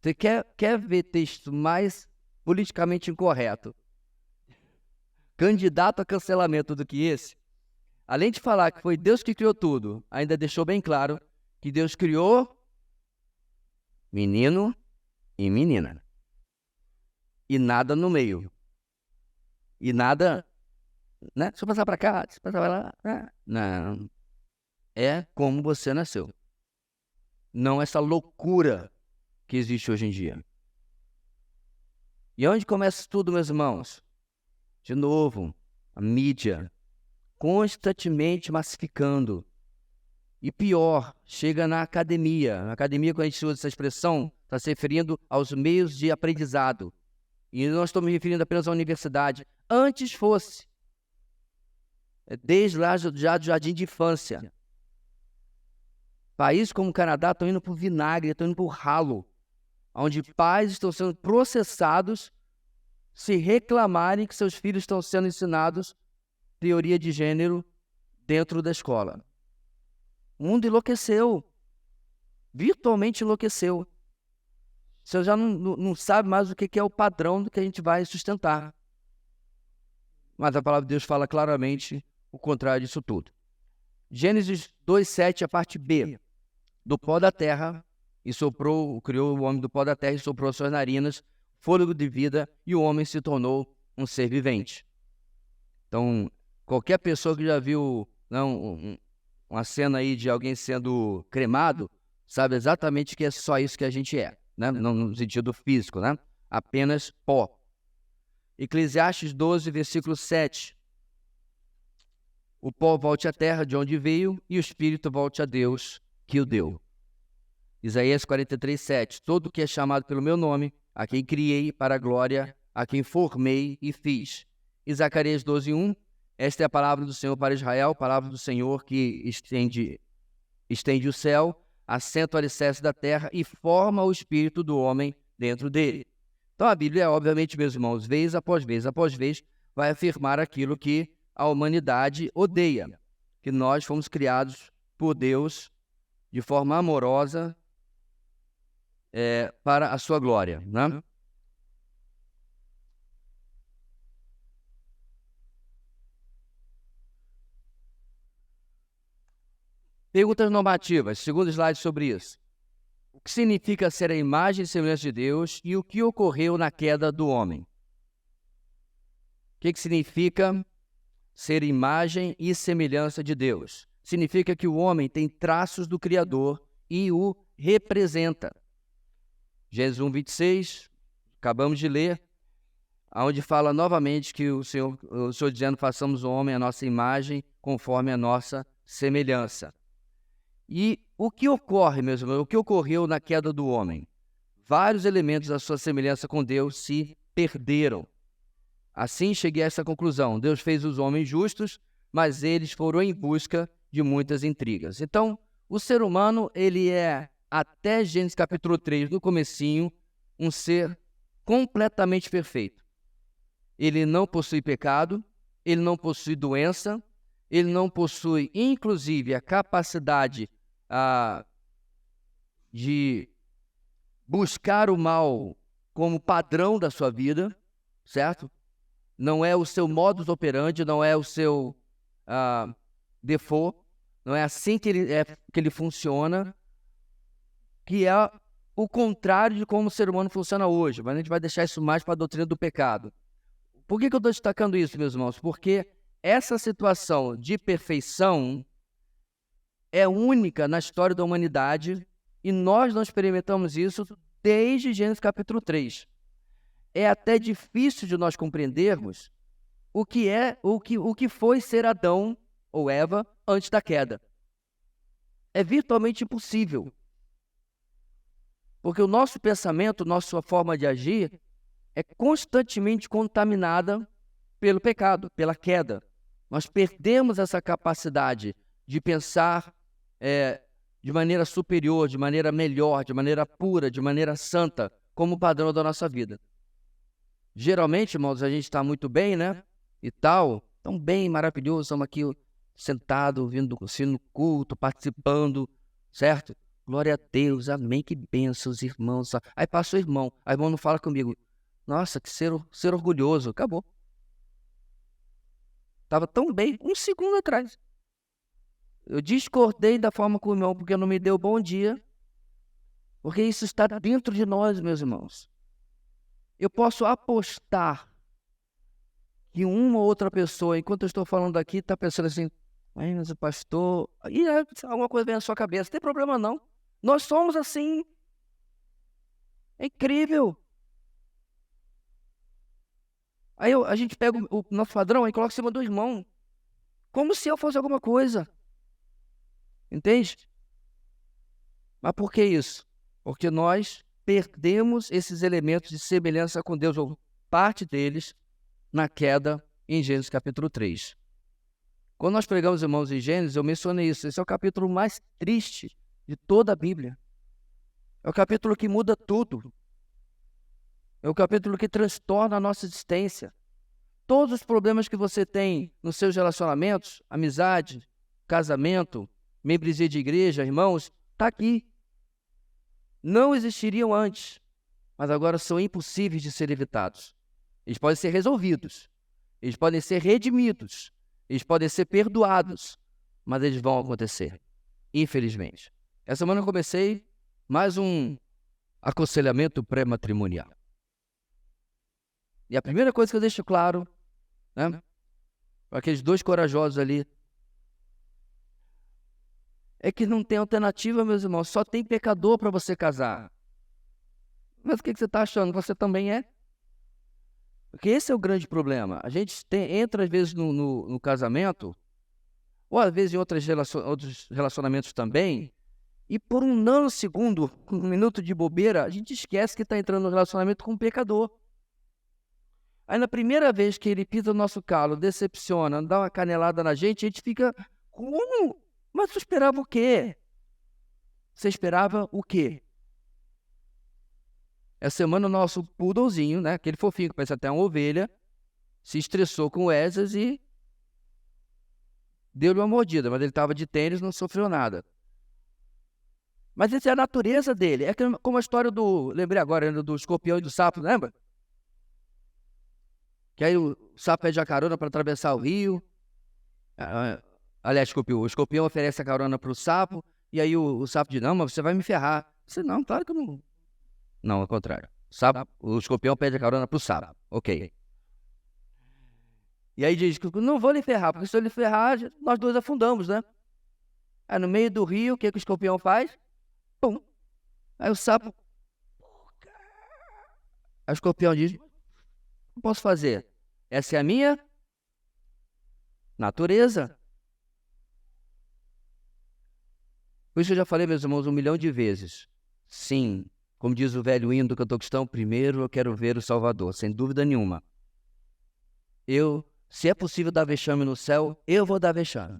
Você quer ver texto mais politicamente incorreto, candidato a cancelamento do que esse? Além de falar que foi Deus que criou tudo, ainda deixou bem claro que Deus criou menino e menina. E nada no meio. E nada, né? Deixa eu passar para cá, deixa eu passar para lá. Não. É como você nasceu. Não essa loucura que existe hoje em dia. E onde começa tudo, meus irmãos? De novo, a mídia constantemente massificando. E pior, chega na academia. Na academia, quando a gente usa essa expressão, está se referindo aos meios de aprendizado. E nós estamos referindo apenas à universidade. Antes fosse. Desde lá, já do jardim de infância. Países como o Canadá estão indo para o vinagre, estão indo para o ralo. Onde pais estão sendo processados se reclamarem que seus filhos estão sendo ensinados teoria de gênero dentro da escola. O mundo enlouqueceu. Virtualmente enlouqueceu. Você já não sabe mais o que é o padrão do que a gente vai sustentar. Mas a palavra de Deus fala claramente o contrário disso tudo. Gênesis 2:7, a parte B. Do pó da terra, criou o homem do pó da terra e soprou suas narinas, fôlego de vida, e o homem se tornou um ser vivente. Então, qualquer pessoa que já viu uma cena aí de alguém sendo cremado, sabe exatamente que é só isso que a gente é, né? Não no sentido físico, né? Apenas pó. Eclesiastes 12, versículo 7. O pó volte à terra de onde veio e o espírito volte a Deus que o deu. Isaías 43, 7. Todo que é chamado pelo meu nome, a quem criei para a glória, a quem formei e fiz. E Zacarias 12, 1. Esta é a palavra do Senhor para Israel, palavra do Senhor que estende o céu, assenta o alicerce da terra e forma o espírito do homem dentro dele. Então a Bíblia, obviamente, meus irmãos, vez após vez, vai afirmar aquilo que a humanidade odeia, que nós fomos criados por Deus de forma amorosa para a sua glória, né? Perguntas normativas, segundo slide sobre isso. O que significa ser a imagem e semelhança de Deus e o que ocorreu na queda do homem? O que significa ser imagem e semelhança de Deus? Significa que o homem tem traços do Criador e o representa. Gênesis 1, 26, acabamos de ler, onde fala novamente que o Senhor dizendo, façamos o homem a nossa imagem conforme a nossa semelhança. E o que ocorre, meus irmãos? O que ocorreu na queda do homem? Vários elementos da sua semelhança com Deus se perderam. Assim cheguei a essa conclusão. Deus fez os homens justos, mas eles foram em busca de muitas intrigas. Então, o ser humano, ele é, até Gênesis capítulo 3, no comecinho, um ser completamente perfeito. Ele não possui pecado, ele não possui doença, ele não possui, inclusive, a capacidade de buscar o mal como padrão da sua vida, certo? Não é o seu modus operandi, não é o seu default, não é assim que ele funciona, que é o contrário de como o ser humano funciona hoje, mas a gente vai deixar isso mais para a doutrina do pecado. Por que eu estou destacando isso, meus irmãos? Porque essa situação de perfeição é única na história da humanidade e nós não experimentamos isso desde Gênesis capítulo 3. É até difícil de nós compreendermos o que foi ser Adão ou Eva antes da queda. É virtualmente impossível. Porque o nosso pensamento, nossa forma de agir é constantemente contaminada pelo pecado, pela queda. Nós perdemos essa capacidade de pensar de maneira superior, de maneira melhor, de maneira pura, de maneira santa, como padrão da nossa vida. Geralmente, irmãos, a gente está muito bem, né? E tal, tão bem, maravilhoso, estamos aqui sentados, ouvindo o sino culto, participando, certo? Glória a Deus, amém, que bênção, os irmãos. Aí passa o irmão, aí o irmão não fala comigo. Nossa, que ser orgulhoso, acabou. Estava tão bem, um segundo atrás. Eu discordei da forma como o irmão, porque não me deu bom dia, porque isso está dentro de nós, meus irmãos. Eu posso apostar que uma ou outra pessoa, enquanto eu estou falando aqui, está pensando assim, mas o pastor... E alguma coisa vem na sua cabeça, não tem problema não. Nós somos assim. É incrível. Aí a gente pega o nosso padrão e coloca em cima do irmão, como se eu fosse alguma coisa. Entende? Mas por que isso? Porque nós perdemos esses elementos de semelhança com Deus, ou parte deles, na queda em Gênesis capítulo 3. Quando nós pregamos, irmãos, em Gênesis, eu mencionei isso. Esse é o capítulo mais triste de toda a Bíblia. É o capítulo que muda tudo. É o capítulo que transtorna a nossa existência. Todos os problemas que você tem nos seus relacionamentos, amizade, casamento, membresia de igreja, irmãos, está aqui. Não existiriam antes, mas agora são impossíveis de ser evitados. Eles podem ser resolvidos, eles podem ser redimidos, eles podem ser perdoados, mas eles vão acontecer, infelizmente. Essa semana eu comecei mais um aconselhamento pré-matrimonial. E a primeira coisa que eu deixo claro, né, para aqueles dois corajosos ali, é que não tem alternativa, meus irmãos, só tem pecador para você casar. Mas o que você está achando? Você também é? Porque esse é o grande problema. A gente entra às vezes no casamento, ou às vezes em outros relacionamentos também, E por um nanosegundo, um minuto de bobeira, a gente esquece que está entrando no relacionamento com um pecador. Aí na primeira vez que ele pisa no nosso calo, decepciona, dá uma canelada na gente, a gente fica, como? Mas você esperava o quê? Você esperava o quê? Essa semana o nosso poodlezinho, né, aquele fofinho que parece até uma ovelha, se estressou com o Wesley e deu-lhe uma mordida, mas ele estava de tênis, não sofreu nada. Mas essa é a natureza dele. É como a história lembrei agora, do escorpião e do sapo, lembra? Que aí o sapo pede a carona para atravessar o rio. Aliás, o escorpião oferece a carona para o sapo, e aí o sapo diz, não, mas você vai me ferrar. Você, não, claro que eu não. Não, ao contrário. O escorpião pede a carona para o sapo. Ok. E aí diz, não vou lhe ferrar, porque se eu lhe ferrar, nós dois afundamos, né? Aí no meio do rio, o que o escorpião faz? Pum. Aí o sapo... Aí o escorpião diz, o que eu posso fazer? Essa é a minha natureza. Por isso eu já falei, meus irmãos, 1 milhão de vezes. Sim, como diz o velho hino do cantor cristão, primeiro eu quero ver o Salvador, sem dúvida nenhuma. Se é possível dar vexame no céu, eu vou dar vexame.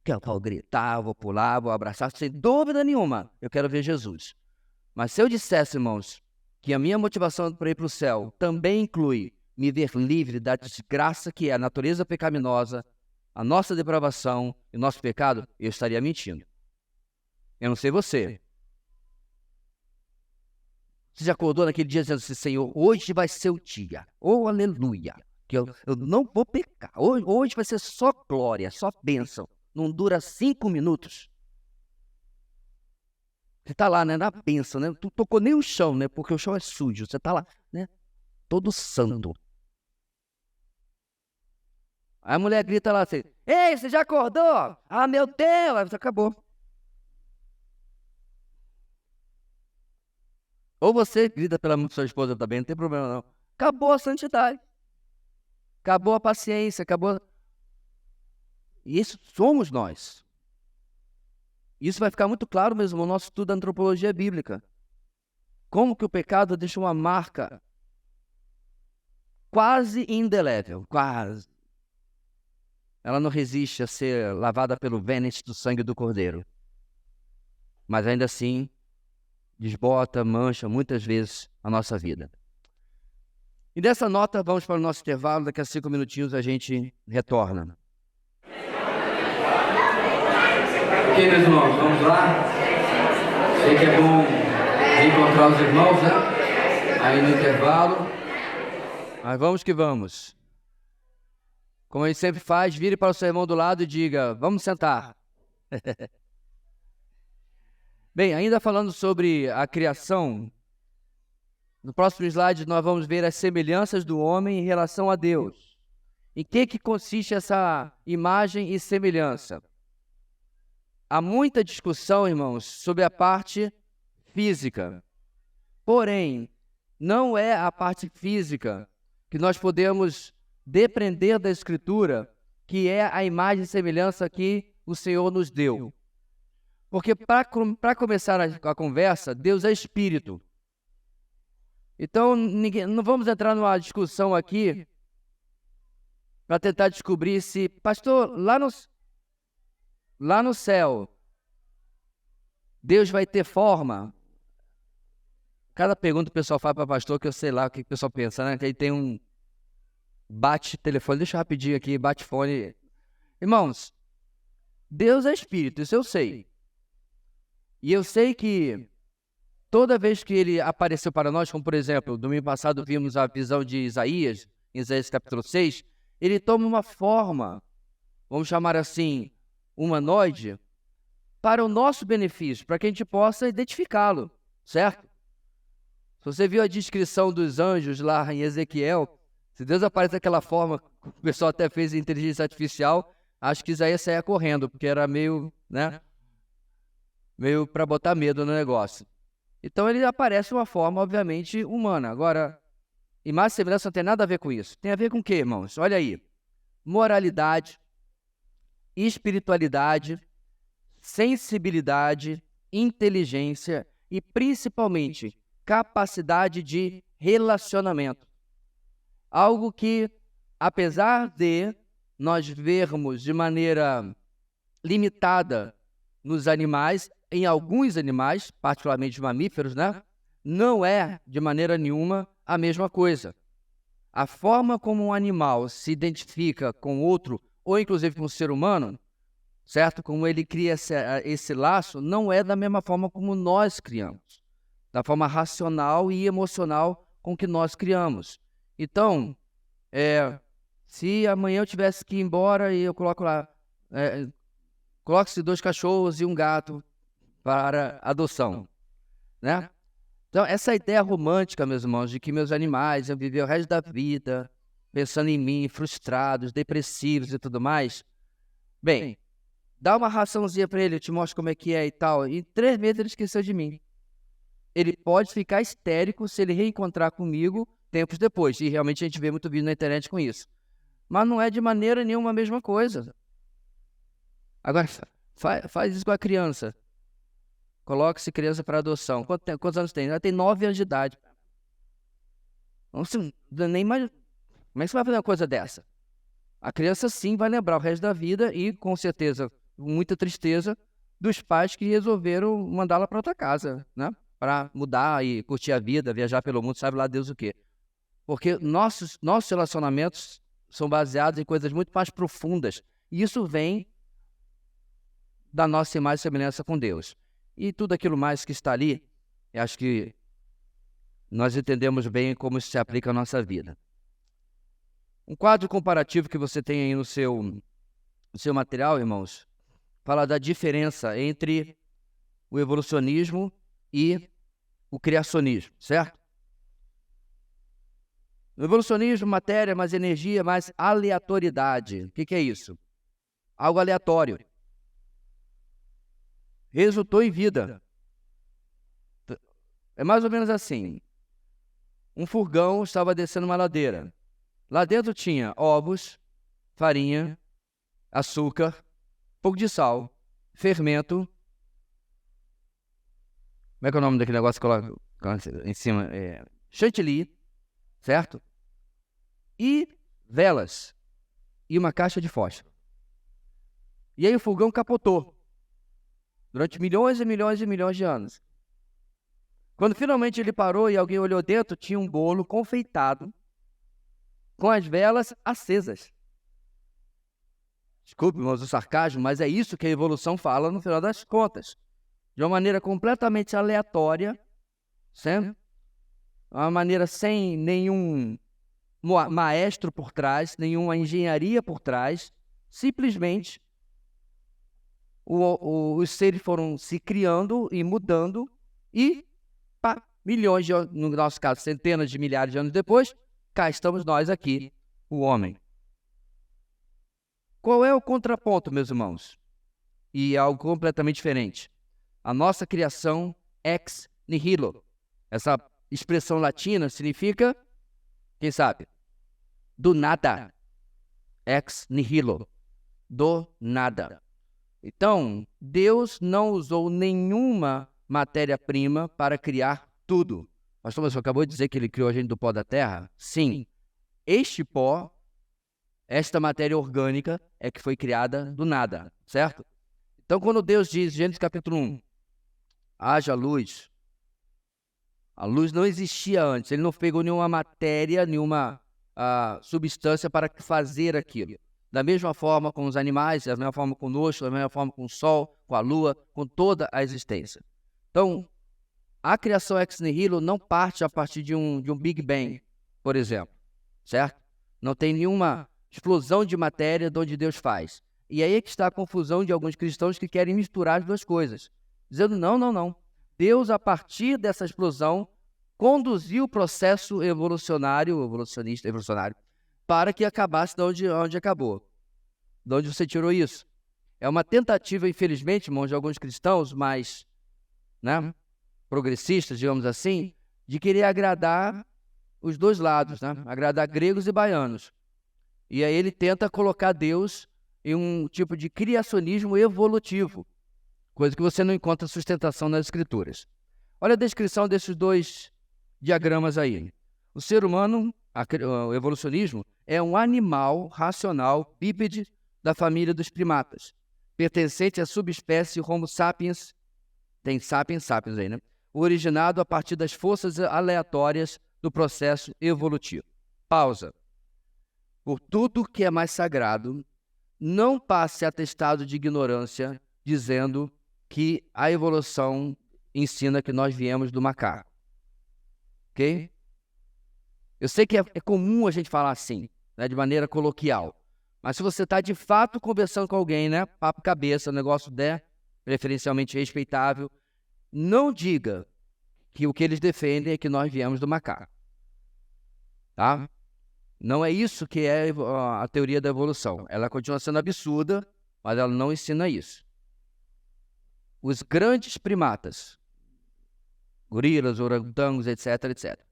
Eu vou gritar, vou pular, vou abraçar, sem dúvida nenhuma, eu quero ver Jesus. Mas se eu dissesse, irmãos, que a minha motivação para ir para o céu também inclui me ver livre da desgraça que é a natureza pecaminosa, a nossa depravação e o nosso pecado, eu estaria mentindo. Eu não sei você. Você já acordou naquele dia dizendo assim, Senhor, hoje vai ser o dia. Oh, aleluia. Que eu não vou pecar. Hoje vai ser só glória, só bênção. Não dura 5 minutos. Você está lá, né, na bênção, né? Tu tocou nem o chão, né? Porque o chão é sujo. Você está lá, né? Todo santo. Aí a mulher grita lá assim, ei, você já acordou? Ah, meu Deus! Aí acabou. Ou você grita pela sua esposa também, não tem problema não. Acabou a santidade. Acabou a paciência, acabou... E isso somos nós. Isso vai ficar muito claro mesmo no nosso estudo da antropologia bíblica. Como que o pecado deixa uma marca quase indelével, quase. Ela não resiste a ser lavada pelo vênus do sangue do Cordeiro. Mas ainda assim, desbota, mancha muitas vezes a nossa vida. E dessa nota, vamos para o nosso intervalo. Daqui a 5 minutinhos a gente retorna. Ok, meus irmãos, vamos lá. Sei que é bom encontrar os irmãos, né? Aí no intervalo. Mas vamos que vamos. Como a gente sempre faz, vire para o seu irmão do lado e diga, vamos sentar. Bem, ainda falando sobre a criação, no próximo slide nós vamos ver as semelhanças do homem em relação a Deus. Em que consiste essa imagem e semelhança? Há muita discussão, irmãos, sobre a parte física. Porém, não é a parte física que nós podemos depender da Escritura, que é a imagem e semelhança que o Senhor nos deu. Porque para começar a conversa, Deus é Espírito. Então, não vamos entrar numa discussão aqui para tentar descobrir se, pastor, lá no céu, Deus vai ter forma. Cada pergunta que o pessoal faz para pastor, que eu sei lá o que o pessoal pensa, né? Que aí tem um bate-telefone, deixa eu rapidinho aqui, bate-fone. Irmãos, Deus é Espírito, isso eu sei. E eu sei que toda vez que ele apareceu para nós, como por exemplo, domingo passado vimos a visão de Isaías, em Isaías capítulo 6, ele toma uma forma, vamos chamar assim, humanoide, para o nosso benefício, para que a gente possa identificá-lo, certo? Se você viu a descrição dos anjos lá em Ezequiel, se Deus aparece daquela forma, o pessoal até fez inteligência artificial, acho que Isaías saia correndo, porque era meio, né? Meio para botar medo no negócio. Então ele aparece de uma forma, obviamente, humana. Agora, imagem e semelhança não tem nada a ver com isso. Tem a ver com o quê, irmãos? Olha aí. Moralidade, espiritualidade, sensibilidade inteligência e, principalmente, capacidade de relacionamento. Algo que, apesar de nós vermos de maneira limitada nos animais, em alguns animais, particularmente mamíferos, né? Não é, de maneira nenhuma, a mesma coisa. A forma como um animal se identifica com outro, ou inclusive com o ser humano, certo? Como ele cria esse laço, não é da mesma forma como nós criamos. Da forma racional e emocional com que nós criamos. Então, se amanhã eu tivesse que ir embora e eu coloco lá, coloque-se 2 cachorros e um gato para adoção, né? Então, essa ideia romântica, meus irmãos, de que meus animais iam viver o resto da vida pensando em mim, frustrados, depressivos e tudo mais, bem, dá uma raçãozinha para ele, eu te mostro como é que é e tal. Em 3 meses ele esqueceu de mim. Ele pode ficar histérico se ele reencontrar comigo tempos depois. E realmente a gente vê muito vídeo na internet com isso. Mas não é de maneira nenhuma a mesma coisa. Agora, faz isso com a criança. Coloque-se criança para adoção. Quantos anos tem? Ela tem 9 anos de idade. Não se, nem mais... Como é que você vai fazer uma coisa dessa? A criança sim vai lembrar o resto da vida e, com certeza, muita tristeza dos pais que resolveram mandá-la para outra casa, né? Para mudar e curtir a vida, viajar pelo mundo, sabe lá Deus o quê. Porque nossos relacionamentos são baseados em coisas muito mais profundas. E isso vem da nossa imagem e semelhança com Deus. E tudo aquilo mais que está ali, eu acho que nós entendemos bem como isso se aplica à nossa vida. Um quadro comparativo que você tem aí no seu material, irmãos, fala da diferença entre o evolucionismo e o criacionismo, certo? No evolucionismo, matéria, mais energia, mais aleatoriedade. O que é isso? Algo aleatório. Resultou em vida. É mais ou menos assim. Um furgão estava descendo uma ladeira. Lá dentro tinha ovos, farinha, açúcar, pouco de sal, fermento. Como é que é o nome daquele negócio que coloca em cima? Chantilly, certo? E velas. E uma caixa de fósforo. E aí o fogão capotou. Durante milhões e milhões e milhões de anos. Quando finalmente ele parou e alguém olhou dentro, tinha um bolo confeitado com as velas acesas. Desculpe, irmãos, o sarcasmo, mas é isso que a evolução fala no final das contas. De uma maneira completamente aleatória, certo? Uma maneira sem nenhum maestro por trás, nenhuma engenharia por trás, simplesmente os seres foram se criando e mudando e, milhões de anos, no nosso caso, centenas de milhares de anos depois, cá estamos nós aqui, o homem. Qual é o contraponto, meus irmãos? E é algo completamente diferente. A nossa criação ex nihilo. Essa expressão latina significa, quem sabe? Do nada. Ex nihilo. Do nada. Então, Deus não usou nenhuma matéria-prima para criar tudo. Pastor, você acabou de dizer que ele criou a gente do pó da terra? Sim. Este pó, esta matéria orgânica, é que foi criada do nada, certo? Então, quando Deus diz, Gênesis capítulo 1, haja luz, a luz não existia antes, ele não pegou nenhuma matéria, nenhuma substância para fazer aquilo. Da mesma forma com os animais, da mesma forma conosco, da mesma forma com o sol, com a lua, com toda a existência. Então, a criação ex nihilo não parte a partir de um Big Bang, por exemplo, certo? Não tem nenhuma explosão de matéria de onde Deus faz. E aí é que está a confusão de alguns cristãos que querem misturar as duas coisas. Dizendo, não. Deus, a partir dessa explosão, conduziu o processo evolucionário, para que acabasse de onde acabou. De onde você tirou isso? É uma tentativa, infelizmente, irmãos, de alguns cristãos mais, progressistas, digamos assim, de querer agradar os dois lados, agradar gregos e baianos. E aí ele tenta colocar Deus em um tipo de criacionismo evolutivo, coisa que você não encontra sustentação nas escrituras. Olha a descrição desses dois diagramas aí. O ser humano, o evolucionismo, é um animal racional bípede da família dos primatas, pertencente à subespécie Homo sapiens, tem sapiens aí, né? Originado a partir das forças aleatórias do processo evolutivo. Pausa. Por tudo que é mais sagrado, não passe atestado de ignorância dizendo que a evolução ensina que nós viemos do macaco. Ok? Eu sei que é comum a gente falar assim, né, de maneira coloquial. Mas se você está de fato conversando com alguém, né, papo cabeça, negócio preferencialmente respeitável, não diga que o que eles defendem é que nós viemos do macaco. Tá? Não é isso que é a teoria da evolução. Ela continua sendo absurda, mas ela não ensina isso. Os grandes primatas, gorilas, orangotangos, etc., etc.,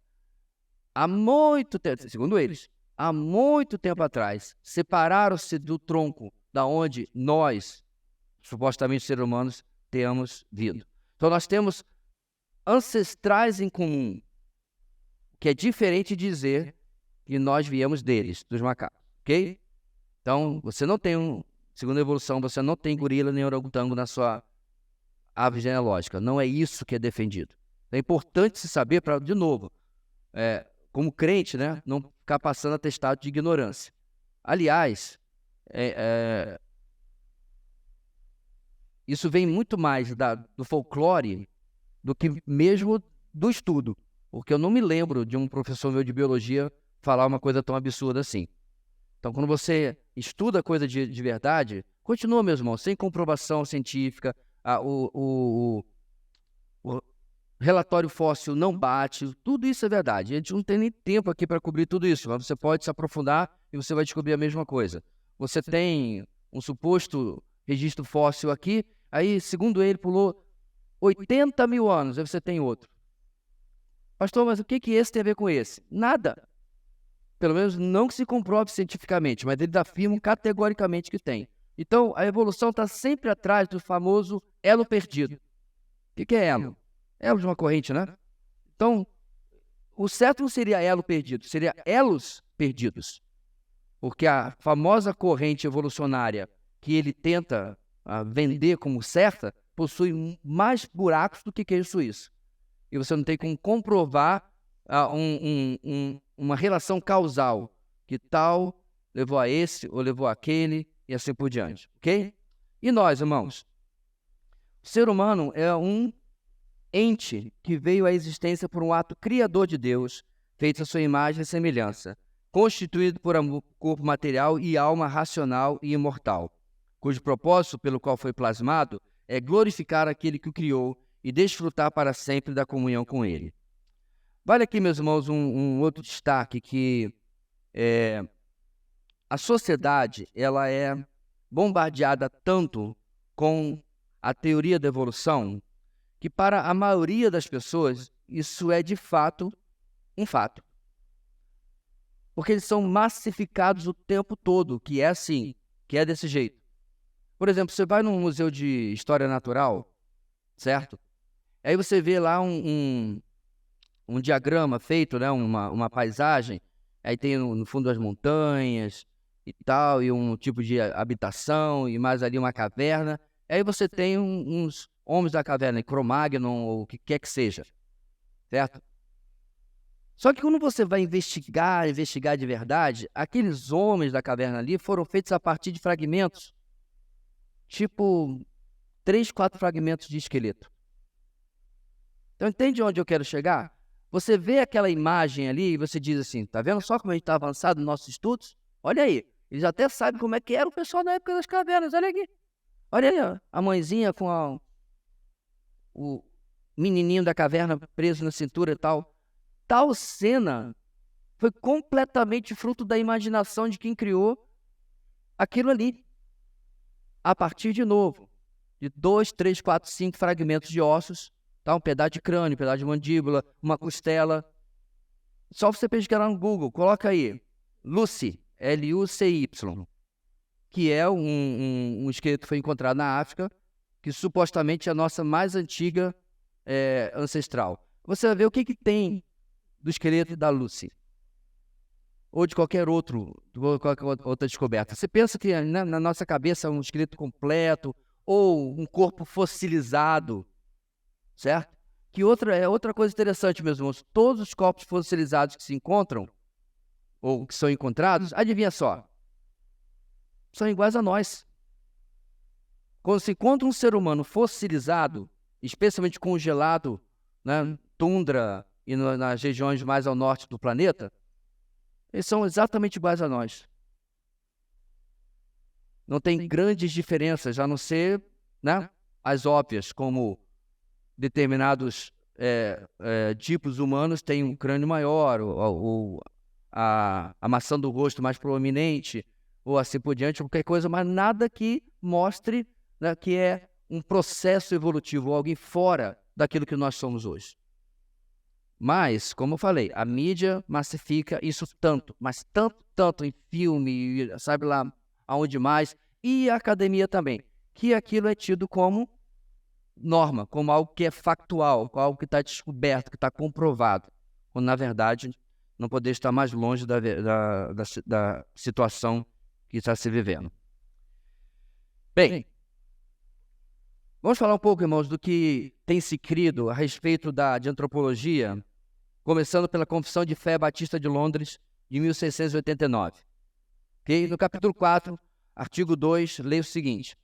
há muito tempo, segundo eles, há muito tempo atrás, separaram-se do tronco da onde nós, supostamente seres humanos, temos vindo. Então nós temos ancestrais em comum, que é diferente de dizer que nós viemos deles, dos macacos, ok? Então, você não tem, segundo a evolução, você não tem gorila nem orangotango na sua árvore genealógica. Não é isso que é defendido. É importante se saber para, de novo, como crente, né, não ficar passando atestado de ignorância. Aliás, isso vem muito mais do folclore do que mesmo do estudo. Porque eu não me lembro de um professor meu de biologia falar uma coisa tão absurda assim. Então, quando você estuda coisa de verdade, continua, meu irmão, sem comprovação científica, o relatório fóssil não bate, tudo isso é verdade. A gente não tem nem tempo aqui para cobrir tudo isso, mas você pode se aprofundar e você vai descobrir a mesma coisa. Você tem um suposto registro fóssil aqui, aí, segundo ele, pulou 80 mil anos, aí você tem outro. Pastor, mas o que esse tem a ver com esse? Nada. Pelo menos não que se comprove cientificamente, mas eles afirmam categoricamente que tem. Então, a evolução está sempre atrás do famoso elo perdido. O que é elo? Elo de uma corrente, né? Então, o certo não seria elo perdido, seria elos perdidos. Porque a famosa corrente evolucionária que ele tenta vender como certa, possui mais buracos do que queijo suíço. E você não tem como comprovar uma relação causal, que tal levou a esse ou levou àquele e assim por diante, ok? E nós, irmãos? O ser humano é um ente que veio à existência por um ato criador de Deus, feito à sua imagem e semelhança, constituído por um corpo material e alma racional e imortal, cujo propósito pelo qual foi plasmado é glorificar aquele que o criou e desfrutar para sempre da comunhão com ele. Vale aqui, meus irmãos, um outro destaque, que a sociedade ela é bombardeada tanto com a teoria da evolução que para a maioria das pessoas isso é de fato um fato. Porque eles são massificados o tempo todo, que é assim, que é desse jeito. Por exemplo, você vai num museu de história natural, certo? Aí você vê lá um diagrama feito, né, uma paisagem, aí tem no fundo as montanhas e tal, e um tipo de habitação, e mais ali uma caverna. Aí você tem uns homens da caverna, Cro-Magnon, ou o que quer que seja, certo? Só que quando você vai investigar de verdade, aqueles homens da caverna ali foram feitos a partir de fragmentos, tipo 3, 4 fragmentos de esqueleto. Então, entende onde eu quero chegar? Você vê aquela imagem ali e você diz assim, tá vendo só como a gente está avançado nos nossos estudos? Olha aí, eles até sabem como é que era o pessoal na época das cavernas, olha aqui. Olha aí, ó, a mãezinha com o menininho da caverna preso na cintura e tal. Tal cena foi completamente fruto da imaginação de quem criou aquilo ali. A partir, de novo, de 2, 3, 4, 5 fragmentos de ossos, tá? Um pedaço de crânio, um pedaço de mandíbula, uma costela. Só você pesquisar lá no Google, coloca aí, Lucy, Lucy, que é um esqueleto que foi encontrado na África, que supostamente é a nossa mais antiga ancestral. Você vai ver o que tem do esqueleto da Lucy, ou de qualquer outra descoberta. Você pensa que na nossa cabeça é um esqueleto completo, ou um corpo fossilizado, certo? Que outra coisa interessante, meus irmãos, todos os corpos fossilizados que se encontram, ou que são encontrados, adivinha só, são iguais a nós. Quando se encontra um ser humano fossilizado, especialmente congelado, né, tundra e nas regiões mais ao norte do planeta, eles são exatamente iguais a nós. Não tem grandes diferenças, a não ser, né, as óbvias, como determinados tipos humanos têm um crânio maior, ou a maçã do rosto mais proeminente, ou assim por diante, qualquer coisa, mas nada que mostre, né, que é um processo evolutivo, alguém fora daquilo que nós somos hoje. Mas, como eu falei, a mídia massifica isso tanto, mas tanto em filme, sabe lá aonde mais, e a academia também, que aquilo é tido como norma, como algo que é factual, como algo que está descoberto, que está comprovado, quando na verdade não poderia estar mais longe da situação que está se vivendo. Bem, vamos falar um pouco, irmãos, do que tem se crido a respeito de antropologia, começando pela Confissão de Fé Batista de Londres, de 1689. Okay? No capítulo 4, artigo 2, leia o seguinte: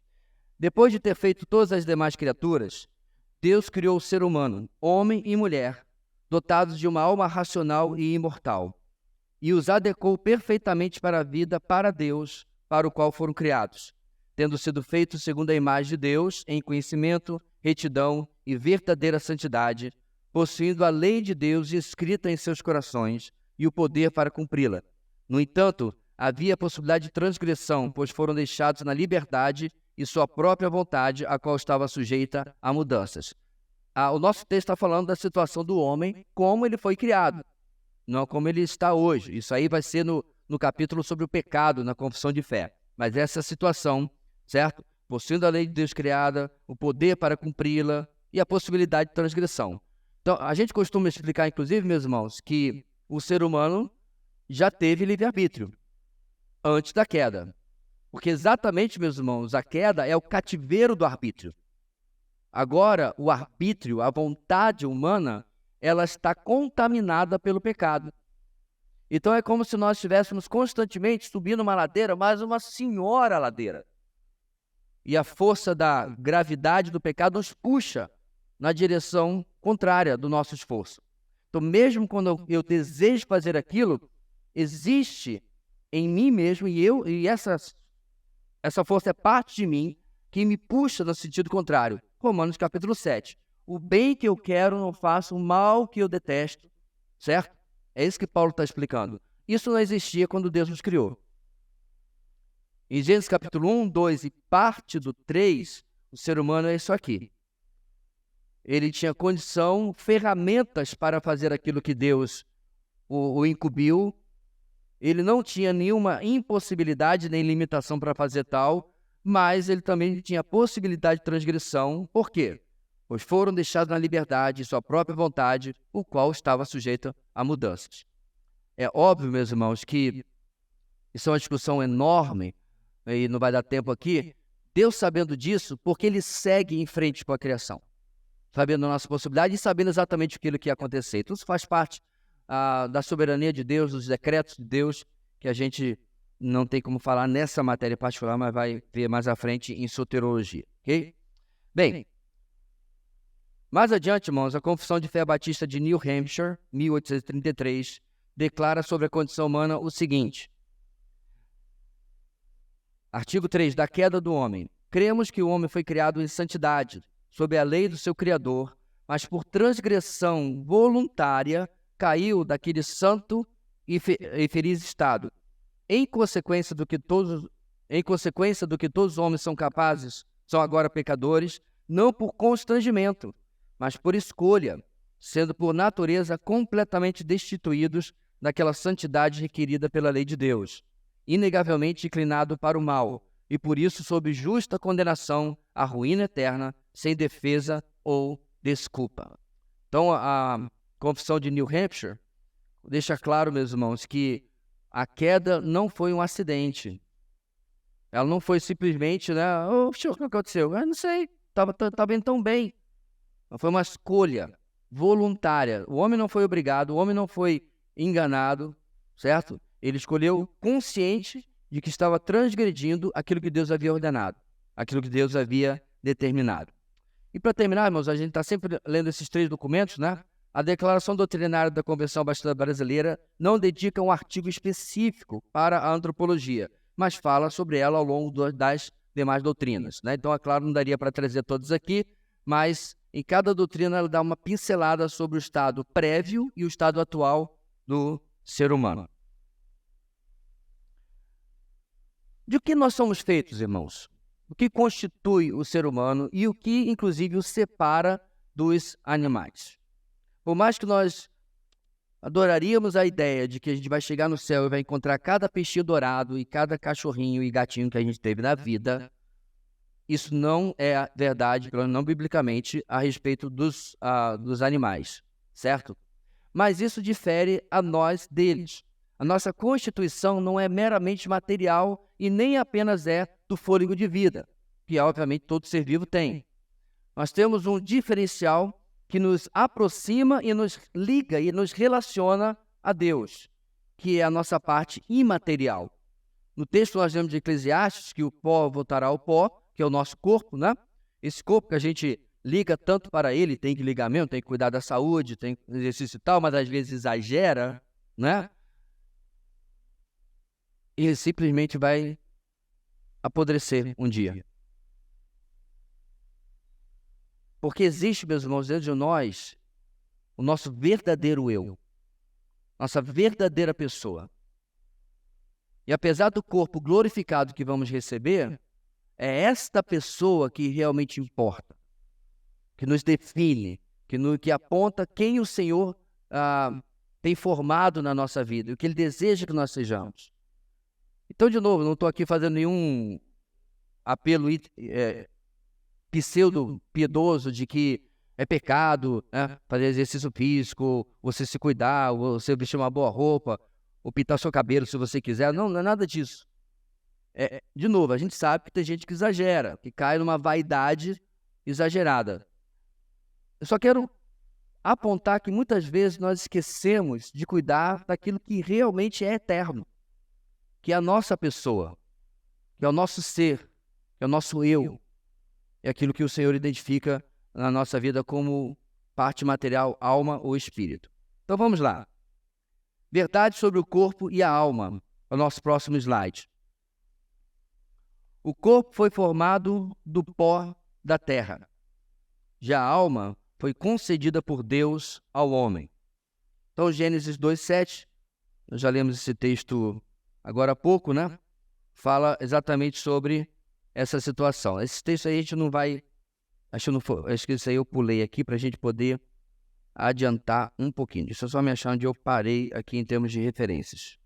depois de ter feito todas as demais criaturas, Deus criou o ser humano, homem e mulher, dotados de uma alma racional e imortal, e os adequou perfeitamente para a vida, para Deus, para o qual foram criados, tendo sido feitos segundo a imagem de Deus, em conhecimento, retidão e verdadeira santidade, possuindo a lei de Deus escrita em seus corações e o poder para cumpri-la. No entanto, havia possibilidade de transgressão, pois foram deixados na liberdade e sua própria vontade, a qual estava sujeita a mudanças. O nosso texto está falando da situação do homem, como ele foi criado, não como ele está hoje. Isso aí vai ser no capítulo sobre o pecado, na confissão de fé. Mas essa é a situação, certo? Possuindo a lei de Deus criada, o poder para cumpri-la e a possibilidade de transgressão. Então, a gente costuma explicar, inclusive, meus irmãos, que o ser humano já teve livre-arbítrio antes da queda. Porque exatamente, meus irmãos, a queda é o cativeiro do arbítrio. Agora, o arbítrio, a vontade humana, ela está contaminada pelo pecado. Então é como se nós estivéssemos constantemente subindo uma ladeira, mas uma senhora ladeira. E a força da gravidade do pecado nos puxa na direção contrária do nosso esforço. Então, mesmo quando eu desejo fazer aquilo, existe em mim mesmo, e essa força é parte de mim, que me puxa no sentido contrário. Romanos capítulo 7. O bem que eu quero não faço, o mal que eu detesto, certo? É isso que Paulo está explicando. Isso não existia quando Deus nos criou. Em Gênesis capítulo 1, 2 e parte do 3, o ser humano é isso aqui. Ele tinha condição, ferramentas para fazer aquilo que Deus o incumbiu. Ele não tinha nenhuma impossibilidade nem limitação para fazer tal, mas ele também tinha possibilidade de transgressão. Por quê? Pois foram deixados na liberdade de sua própria vontade, o qual estava sujeito a mudanças. É óbvio, meus irmãos, que isso é uma discussão enorme, e não vai dar tempo aqui. Deus, sabendo disso, porque ele segue em frente com a criação, sabendo da nossa possibilidade e sabendo exatamente aquilo que ia acontecer. Então, isso faz parte da soberania de Deus, dos decretos de Deus, que a gente não tem como falar nessa matéria particular, mas vai ver mais à frente em soteriologia, ok? Bem, mais adiante, irmãos, a Confissão de Fé Batista de New Hampshire, 1833, declara sobre a condição humana o seguinte: artigo 3, da queda do homem. Cremos que o homem foi criado em santidade, sob a lei do seu Criador, mas por transgressão voluntária caiu daquele santo e feliz estado. Em consequência do que todos os homens são capazes, são agora pecadores, não por constrangimento, mas por escolha, sendo por natureza completamente destituídos daquela santidade requerida pela lei de Deus, inegavelmente inclinado para o mal, e por isso sob justa condenação à ruína eterna, sem defesa ou desculpa. Então, a Confissão de New Hampshire deixa claro, meus irmãos, que a queda não foi um acidente. Ela não foi simplesmente, né? O que aconteceu? Eu não sei, estava indo tão bem. Foi uma escolha voluntária. O homem não foi obrigado, o homem não foi enganado, certo? Ele escolheu consciente de que estava transgredindo aquilo que Deus havia ordenado, aquilo que Deus havia determinado. E para terminar, irmãos, a gente está sempre lendo esses 3 documentos, né? A Declaração Doutrinária da Convenção Batista Brasileira não dedica um artigo específico para a antropologia, mas fala sobre ela ao longo das demais doutrinas, né? Então, é claro, não daria para trazer todos aqui, mas em cada doutrina ela dá uma pincelada sobre o estado prévio e o estado atual do ser humano. De que nós somos feitos, irmãos? O que constitui o ser humano e o que, inclusive, o separa dos animais? Por mais que nós adoraríamos a ideia de que a gente vai chegar no céu e vai encontrar cada peixinho dourado e cada cachorrinho e gatinho que a gente teve na vida, isso não é verdade, não biblicamente, a respeito dos animais, certo? Mas isso difere a nós deles. A nossa constituição não é meramente material e nem apenas é do fôlego de vida, que obviamente todo ser vivo tem. Nós temos um diferencial que nos aproxima e nos liga e nos relaciona a Deus, que é a nossa parte imaterial. No texto nós lemos de Eclesiastes que o pó voltará ao pó, que é o nosso corpo, né? Esse corpo que a gente liga tanto para ele, tem que ligar mesmo, tem que cuidar da saúde, tem exercício e tal, mas às vezes exagera, né? Ele simplesmente vai apodrecer um dia. Porque existe, meus irmãos, dentro de nós, o nosso verdadeiro eu, nossa verdadeira pessoa. E apesar do corpo glorificado que vamos receber, é esta pessoa que realmente importa, que nos define, que aponta quem o Senhor tem formado na nossa vida, o que Ele deseja que nós sejamos. Então, de novo, não estou aqui fazendo nenhum apelo pseudo-piedoso de que é pecado, né, fazer exercício físico, você se cuidar, você vestir uma boa roupa, ou pintar seu cabelo se você quiser. Não, não é nada disso. De novo, a gente sabe que tem gente que exagera, que cai numa vaidade exagerada. Eu só quero apontar que muitas vezes nós esquecemos de cuidar daquilo que realmente é eterno, que é a nossa pessoa, que é o nosso ser, que é o nosso eu. É aquilo que o Senhor identifica na nossa vida como parte material, alma ou espírito. Então vamos lá. Verdade sobre o corpo e a alma. É o nosso próximo slide. O corpo foi formado do pó da terra. Já a alma foi concedida por Deus ao homem. Então, Gênesis 2:7, nós já lemos esse texto agora há pouco, né? Fala exatamente sobre essa situação. Esse texto aí a gente não vai... Acho que isso aí eu pulei aqui para a gente poder adiantar um pouquinho. Deixa eu só me achar onde eu parei aqui em termos de referências.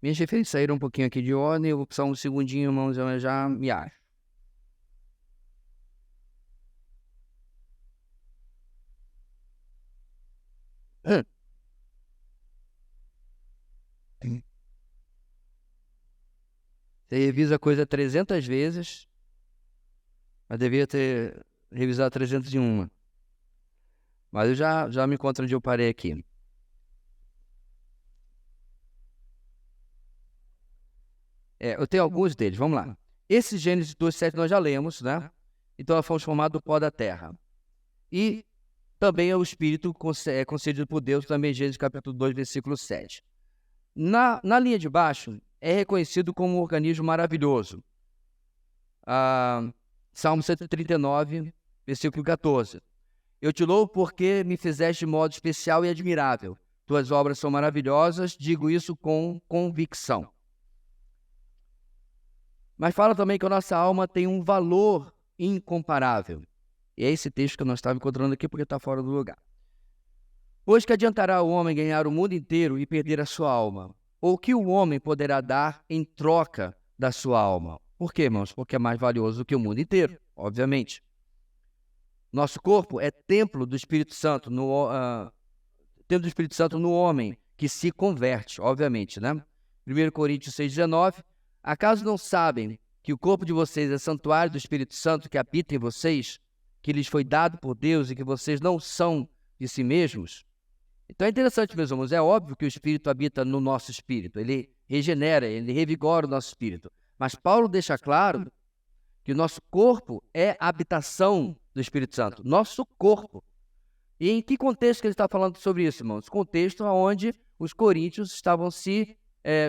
Minhas referências saíram um pouquinho aqui de ordem, eu vou precisar um segundinho, irmãos, eu já me acho. Você revisa a coisa 300 vezes, mas devia ter revisado 301. Mas eu já me encontro onde eu parei aqui. Eu tenho alguns deles, vamos lá. Esse Gênesis 2:7 nós já lemos, né? Então nós fomos formados do pó da terra. E também é o Espírito concedido por Deus, também Gênesis capítulo 2, versículo 7. Na linha de baixo, é reconhecido como um organismo maravilhoso. Salmo 139, versículo 14. Eu te louvo porque me fizeste de modo especial e admirável. Tuas obras são maravilhosas, digo isso com convicção. Mas fala também que a nossa alma tem um valor incomparável. E é esse texto que eu não estava encontrando aqui porque está fora do lugar. Pois que adiantará o homem ganhar o mundo inteiro e perder a sua alma? Ou o que o homem poderá dar em troca da sua alma? Por quê, irmãos? Porque é mais valioso do que o mundo inteiro, obviamente. Nosso corpo é templo do Espírito Santo, templo do Espírito Santo no homem, que se converte, obviamente, né? 1 Coríntios 6,19. Acaso não sabem que o corpo de vocês é santuário do Espírito Santo que habita em vocês, que lhes foi dado por Deus e que vocês não são de si mesmos? Então é interessante, meus irmãos, é óbvio que o Espírito habita no nosso espírito, ele regenera, ele revigora o nosso espírito. Mas Paulo deixa claro que o nosso corpo é a habitação do Espírito Santo, nosso corpo. E em que contexto que ele está falando sobre isso, irmãos? Contexto onde os coríntios estavam se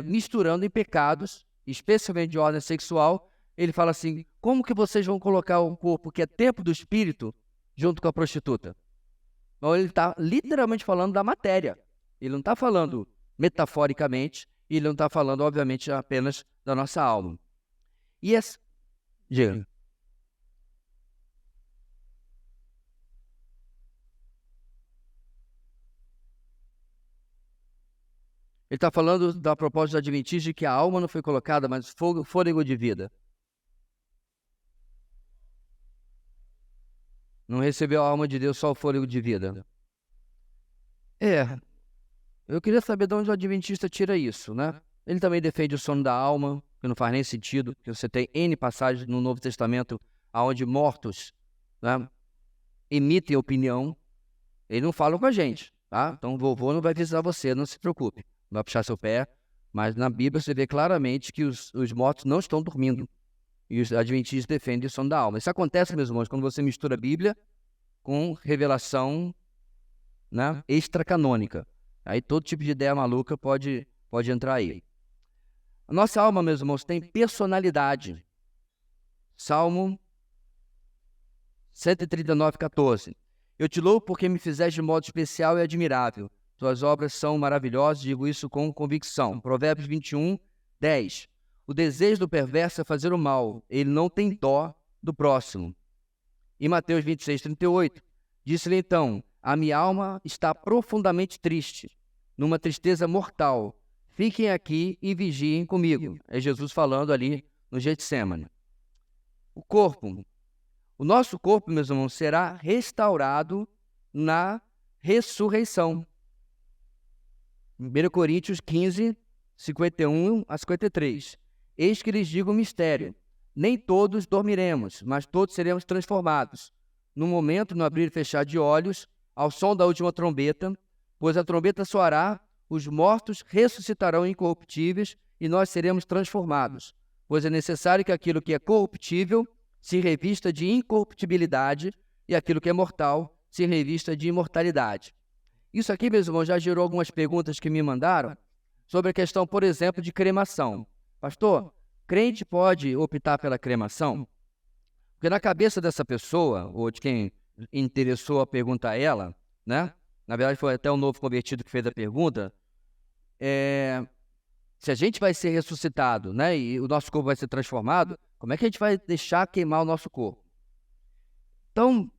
misturando em pecados, especialmente de ordem sexual. Ele fala assim, como que vocês vão colocar um corpo que é templo do Espírito junto com a prostituta? Então, ele está literalmente falando da matéria. Ele não está falando metaforicamente, e ele não está falando, obviamente, apenas da nossa alma. E esse... Diga. Ele está falando da proposta do adventistas de que a alma não foi colocada, mas fôlego de vida. Não recebeu a alma de Deus, só o fôlego de vida. Eu queria saber de onde o adventista tira isso, né? Ele também defende o sono da alma, que não faz nem sentido, que você tem N passagens no Novo Testamento onde mortos, né, emitem opinião. Eles não falam com a gente, tá? Então o vovô não vai visitar você, não se preocupe. Não vai puxar seu pé, mas na Bíblia você vê claramente que os mortos não estão dormindo. E os adventistas defendem o sono da alma. Isso acontece, meus irmãos, quando você mistura a Bíblia com revelação, né, extracanônica. Aí todo tipo de ideia maluca pode entrar aí. A nossa alma, meus irmãos, tem personalidade. Salmo 139:14. Eu te louvo porque me fizeste de modo especial e admirável. Tuas obras são maravilhosas, digo isso com convicção. Provérbios 21:10. O desejo do perverso é fazer o mal, ele não tem dó do próximo. E Mateus 26:38. Disse-lhe então, a minha alma está profundamente triste, numa tristeza mortal. Fiquem aqui e vigiem comigo. É Jesus falando ali no Getsêmani. O nosso corpo, meus irmãos, será restaurado na ressurreição. 1 Coríntios 15:51-53. Eis que lhes digo um mistério. Nem todos dormiremos, mas todos seremos transformados. No momento, no abrir e fechar de olhos, ao som da última trombeta, pois a trombeta soará, os mortos ressuscitarão incorruptíveis e nós seremos transformados. Pois é necessário que aquilo que é corruptível se revista de incorruptibilidade e aquilo que é mortal se revista de imortalidade. Isso aqui, meus irmãos, já gerou algumas perguntas que me mandaram sobre a questão, por exemplo, de cremação. Pastor, crente pode optar pela cremação? Porque na cabeça dessa pessoa, ou de quem interessou a pergunta a ela, né? Na verdade foi até um novo convertido que fez a pergunta, se a gente vai ser ressuscitado, né, e o nosso corpo vai ser transformado, como é que a gente vai deixar queimar o nosso corpo? Então,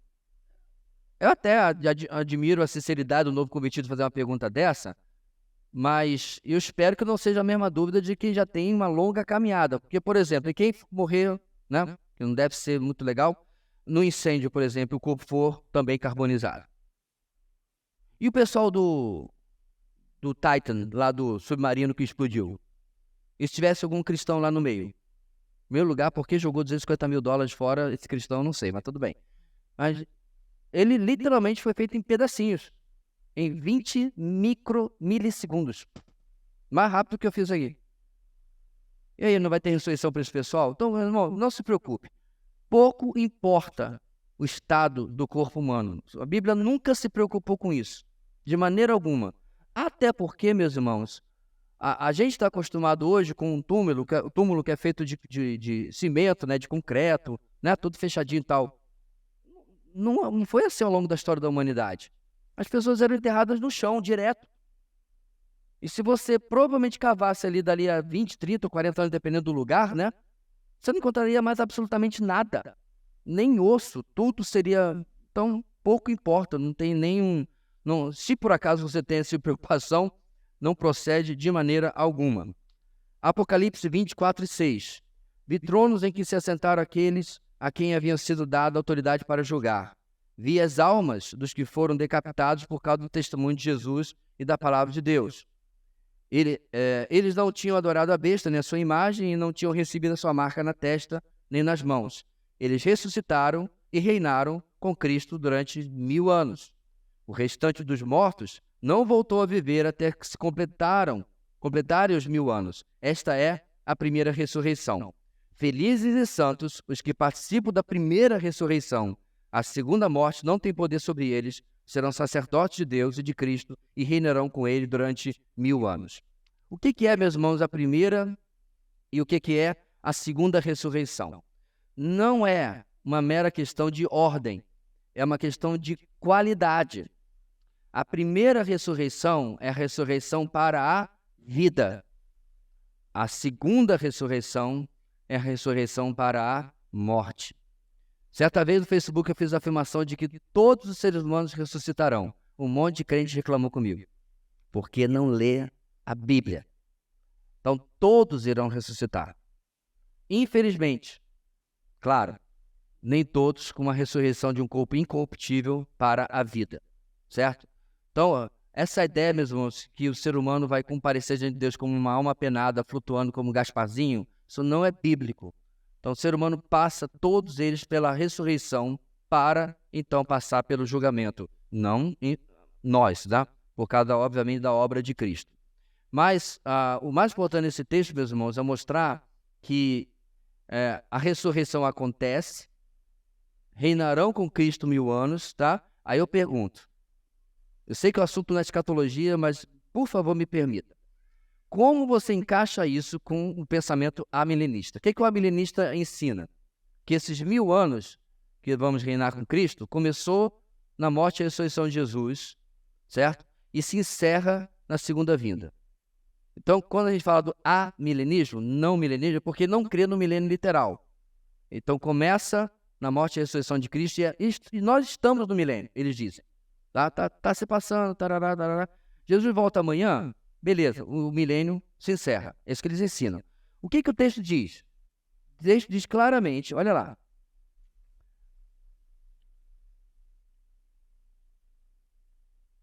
eu até admiro a sinceridade do novo convertido fazer uma pergunta dessa, mas eu espero que não seja a mesma dúvida de quem já tem uma longa caminhada. Porque, por exemplo, quem morreu, né, que não deve ser muito legal, no incêndio, por exemplo, o corpo for também carbonizado. E o pessoal do Titan, lá do submarino que explodiu? E se tivesse algum cristão lá no meio? Meu lugar, por que jogou $250 mil fora esse cristão, não sei, mas tudo bem. Mas ele literalmente foi feito em pedacinhos, em 20 milissegundos. Mais rápido que eu fiz aqui. E aí, não vai ter ressurreição para esse pessoal? Então, meu irmão, não se preocupe. Pouco importa o estado do corpo humano. A Bíblia nunca se preocupou com isso, de maneira alguma. Até porque, meus irmãos, a gente está acostumado hoje com um túmulo que é feito de cimento, né, de concreto, né, tudo fechadinho e tal. Não foi assim ao longo da história da humanidade. As pessoas eram enterradas no chão, direto. E se você provavelmente cavasse ali dali a 20, 30 ou 40 anos, dependendo do lugar, né, você não encontraria mais absolutamente nada. nem osso, tudo seria... Então, pouco importa, não tem nenhum... Não, se por acaso você tem essa preocupação, não procede de maneira alguma. Apocalipse 24:6. Vi tronos em que se assentaram aqueles a quem havia sido dada autoridade para julgar. Vi as almas dos que foram decapitados por causa do testemunho de Jesus e da palavra de Deus. Eles não tinham adorado a besta nem a sua imagem e não tinham recebido a sua marca na testa nem nas mãos. Eles ressuscitaram e reinaram com Cristo durante 1000 anos. O restante dos mortos não voltou a viver até que se completarem os 1000 anos. Esta é a primeira ressurreição. Felizes e santos os que participam da primeira ressurreição. A segunda morte não tem poder sobre eles, serão sacerdotes de Deus e de Cristo e reinarão com ele durante 1000 anos. O que é, meus irmãos, a primeira e o que é a segunda ressurreição? Não é uma mera questão de ordem, é uma questão de qualidade. A primeira ressurreição é a ressurreição para a vida. A segunda ressurreição é a ressurreição para a morte. Certa vez no Facebook eu fiz a afirmação de que todos os seres humanos ressuscitarão. Um monte de crente reclamou comigo, porque não lê a Bíblia. Então todos irão ressuscitar. Infelizmente, claro, nem todos com uma ressurreição de um corpo incorruptível para a vida, certo? Então, essa ideia, meus irmãos, que o ser humano vai comparecer diante de Deus como uma alma penada, flutuando como Gasparzinho, isso não é bíblico. Então, o ser humano passa, todos eles, pela ressurreição para, então, passar pelo julgamento. Não nós, tá? Por causa, obviamente, da obra de Cristo. Mas o mais importante nesse texto, meus irmãos, é mostrar que a ressurreição acontece, reinarão com Cristo 1000 anos, tá? Aí eu pergunto, eu sei que o assunto não é escatologia, mas, por favor, me permita. Como você encaixa isso com o pensamento amilenista? O que o amilenista ensina? Que esses 1000 anos que vamos reinar com Cristo começou na morte e ressurreição de Jesus, certo? E se encerra na segunda vinda. Então, quando a gente fala do amilenismo, não milenismo, é porque não crê no milênio literal. Então, começa na morte e ressurreição de Cristo e nós estamos no milênio, eles dizem. Tá se passando, tarará, tarará. Jesus volta amanhã, beleza, o milênio se encerra. É isso que eles ensinam. O que o texto diz? O texto diz claramente, olha lá.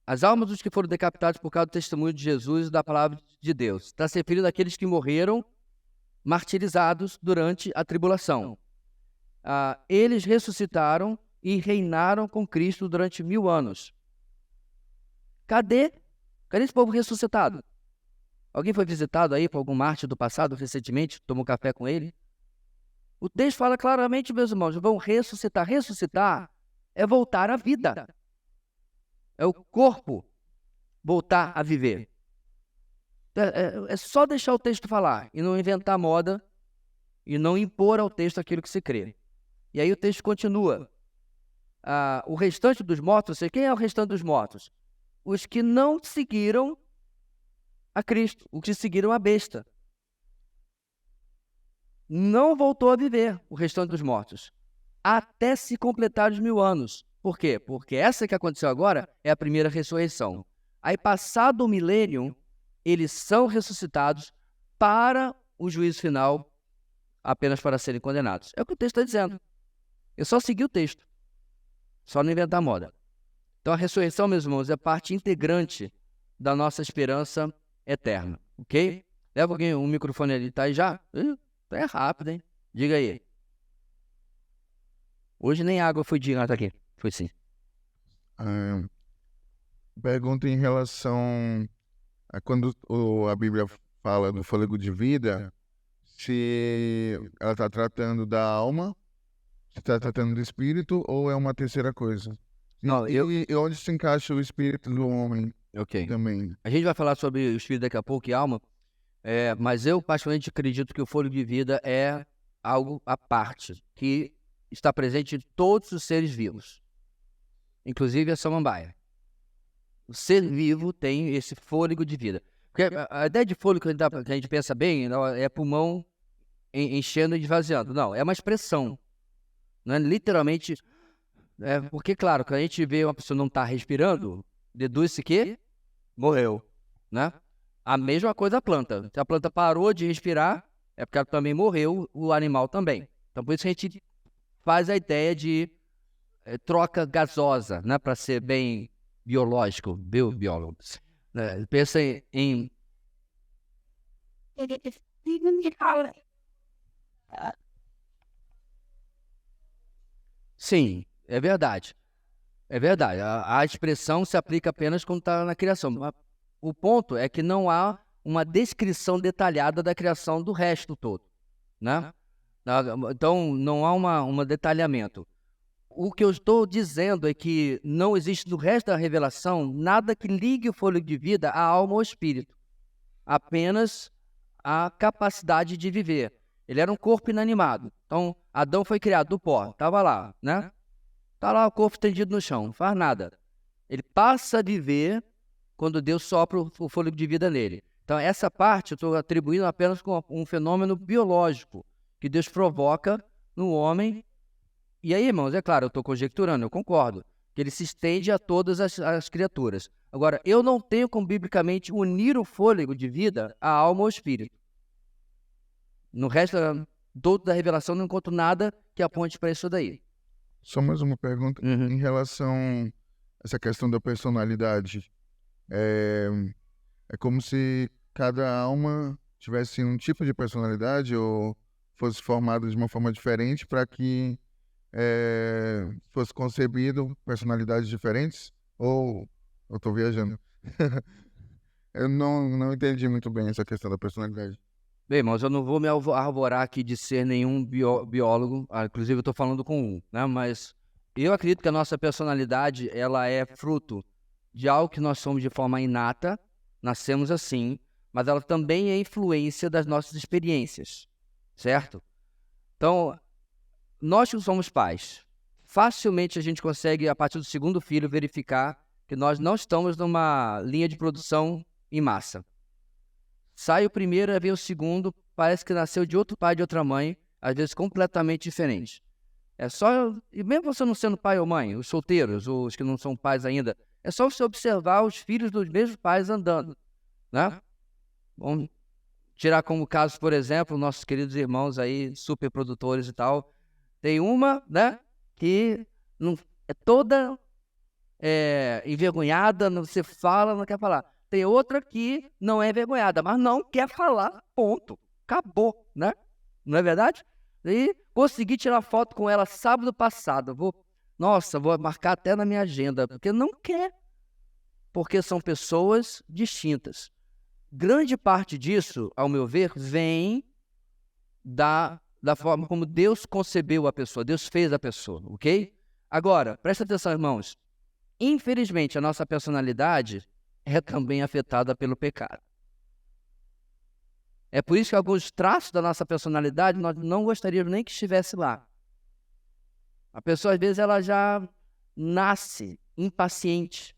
As almas dos que foram decapitados por causa do testemunho de Jesus e da palavra de Deus. Está se referindo àqueles que morreram martirizados durante a tribulação. Eles ressuscitaram e reinaram com Cristo durante 1000 anos. Cadê esse povo ressuscitado? Alguém foi visitado aí por algum mártir do passado recentemente? Tomou café com ele? O texto fala claramente, meus irmãos, vão ressuscitar. Ressuscitar é voltar à vida. É o corpo voltar a viver. É só deixar o texto falar e não inventar moda e não impor ao texto aquilo que se crê. E aí o texto continua. O restante dos mortos, quem é o restante dos mortos? Os que não seguiram a Cristo, os que seguiram a besta. Não voltou a viver o restante dos mortos, até se completar os 1000 anos. Por quê? Porque essa que aconteceu agora é a primeira ressurreição. Aí, passado o milênio, eles são ressuscitados para o juízo final, apenas para serem condenados. É o que o texto está dizendo. Eu só segui o texto, só não inventar moda. Então, a ressurreição, meus irmãos, é parte integrante da nossa esperança eterna, ok? Leva alguém um microfone ali, tá aí já? É rápido, hein? Diga aí. Hoje nem água foi direto aqui. Foi sim. Pergunta em relação a quando a Bíblia fala do fôlego de vida, se ela está tratando da alma, se está tratando do espírito ou é uma terceira coisa? Não, e onde se encaixa o espírito do homem também? A gente vai falar sobre o espírito daqui a pouco e alma, mas eu particularmente acredito que o fôlego de vida é algo à parte, que está presente em todos os seres vivos, inclusive a samambaia. O ser vivo tem esse fôlego de vida. Porque a ideia de fôlego que a gente pensa bem é pulmão enchendo e esvaziando. Não, é uma expressão. Não é literalmente... porque, claro, quando a gente vê uma pessoa não tá respirando, deduz-se que morreu, né? A mesma coisa a planta. Se a planta parou de respirar, é porque ela também morreu, o animal também. Então, por isso que a gente faz a ideia de troca gasosa, né? Para ser bem biológico, biólogo. Pensa em... Sim, é verdade. É verdade. A expressão se aplica apenas quando está na criação. Mas o ponto é que não há uma descrição detalhada da criação do resto todo, né? Então, não há um detalhamento. O que eu estou dizendo é que não existe no resto da revelação nada que ligue o fôlego de vida à alma ou ao espírito. Apenas a capacidade de viver. Ele era um corpo inanimado. Então, Adão foi criado do pó. Estava lá, né? Está lá o corpo estendido no chão, não faz nada. Ele passa a viver quando Deus sopra o fôlego de vida nele. Então, essa parte eu estou atribuindo apenas com um fenômeno biológico que Deus provoca no homem. E aí, irmãos, é claro, eu estou conjecturando, eu concordo, que ele se estende a todas as criaturas. Agora, eu não tenho como biblicamente unir o fôlego de vida à alma ou ao espírito. No resto da revelação não encontro nada que aponte para isso daí. Só mais uma pergunta. Uhum. Em relação a essa questão da personalidade, é como se cada alma tivesse um tipo de personalidade ou fosse formada de uma forma diferente para que fosse concebido personalidades diferentes? Ou eu estou viajando? Eu não entendi muito bem essa questão da personalidade. Bem, mas eu não vou me arvorar aqui de ser nenhum biólogo, inclusive eu estou falando com um, né? Mas eu acredito que a nossa personalidade, ela é fruto de algo que nós somos de forma inata, nascemos assim, mas ela também é influência das nossas experiências, certo? Então, nós que somos pais, facilmente a gente consegue, a partir do segundo filho, verificar que nós não estamos numa linha de produção em massa. Sai o primeiro, aí vem o segundo, parece que nasceu de outro pai, de outra mãe, às vezes completamente diferente. É só, e mesmo você não sendo pai ou mãe, os solteiros, os que não são pais ainda, é só você observar os filhos dos mesmos pais andando, né? Vamos tirar como caso, por exemplo, nossos queridos irmãos aí, super produtores e tal. Tem uma, né, que não, é toda envergonhada, você fala, não quer falar. Tem outra que não é envergonhada, mas não quer falar, ponto. Acabou, né? Não é verdade? E consegui tirar foto com ela sábado passado. Vou marcar até na minha agenda, porque não quer. Porque são pessoas distintas. Grande parte disso, ao meu ver, vem da forma como Deus concebeu a pessoa, Deus fez a pessoa, ok? Agora, presta atenção, irmãos. Infelizmente, a nossa personalidade é também afetada pelo pecado. É por isso que alguns traços da nossa personalidade nós não gostaríamos nem que estivesse lá. A pessoa, às vezes, ela já nasce impaciente,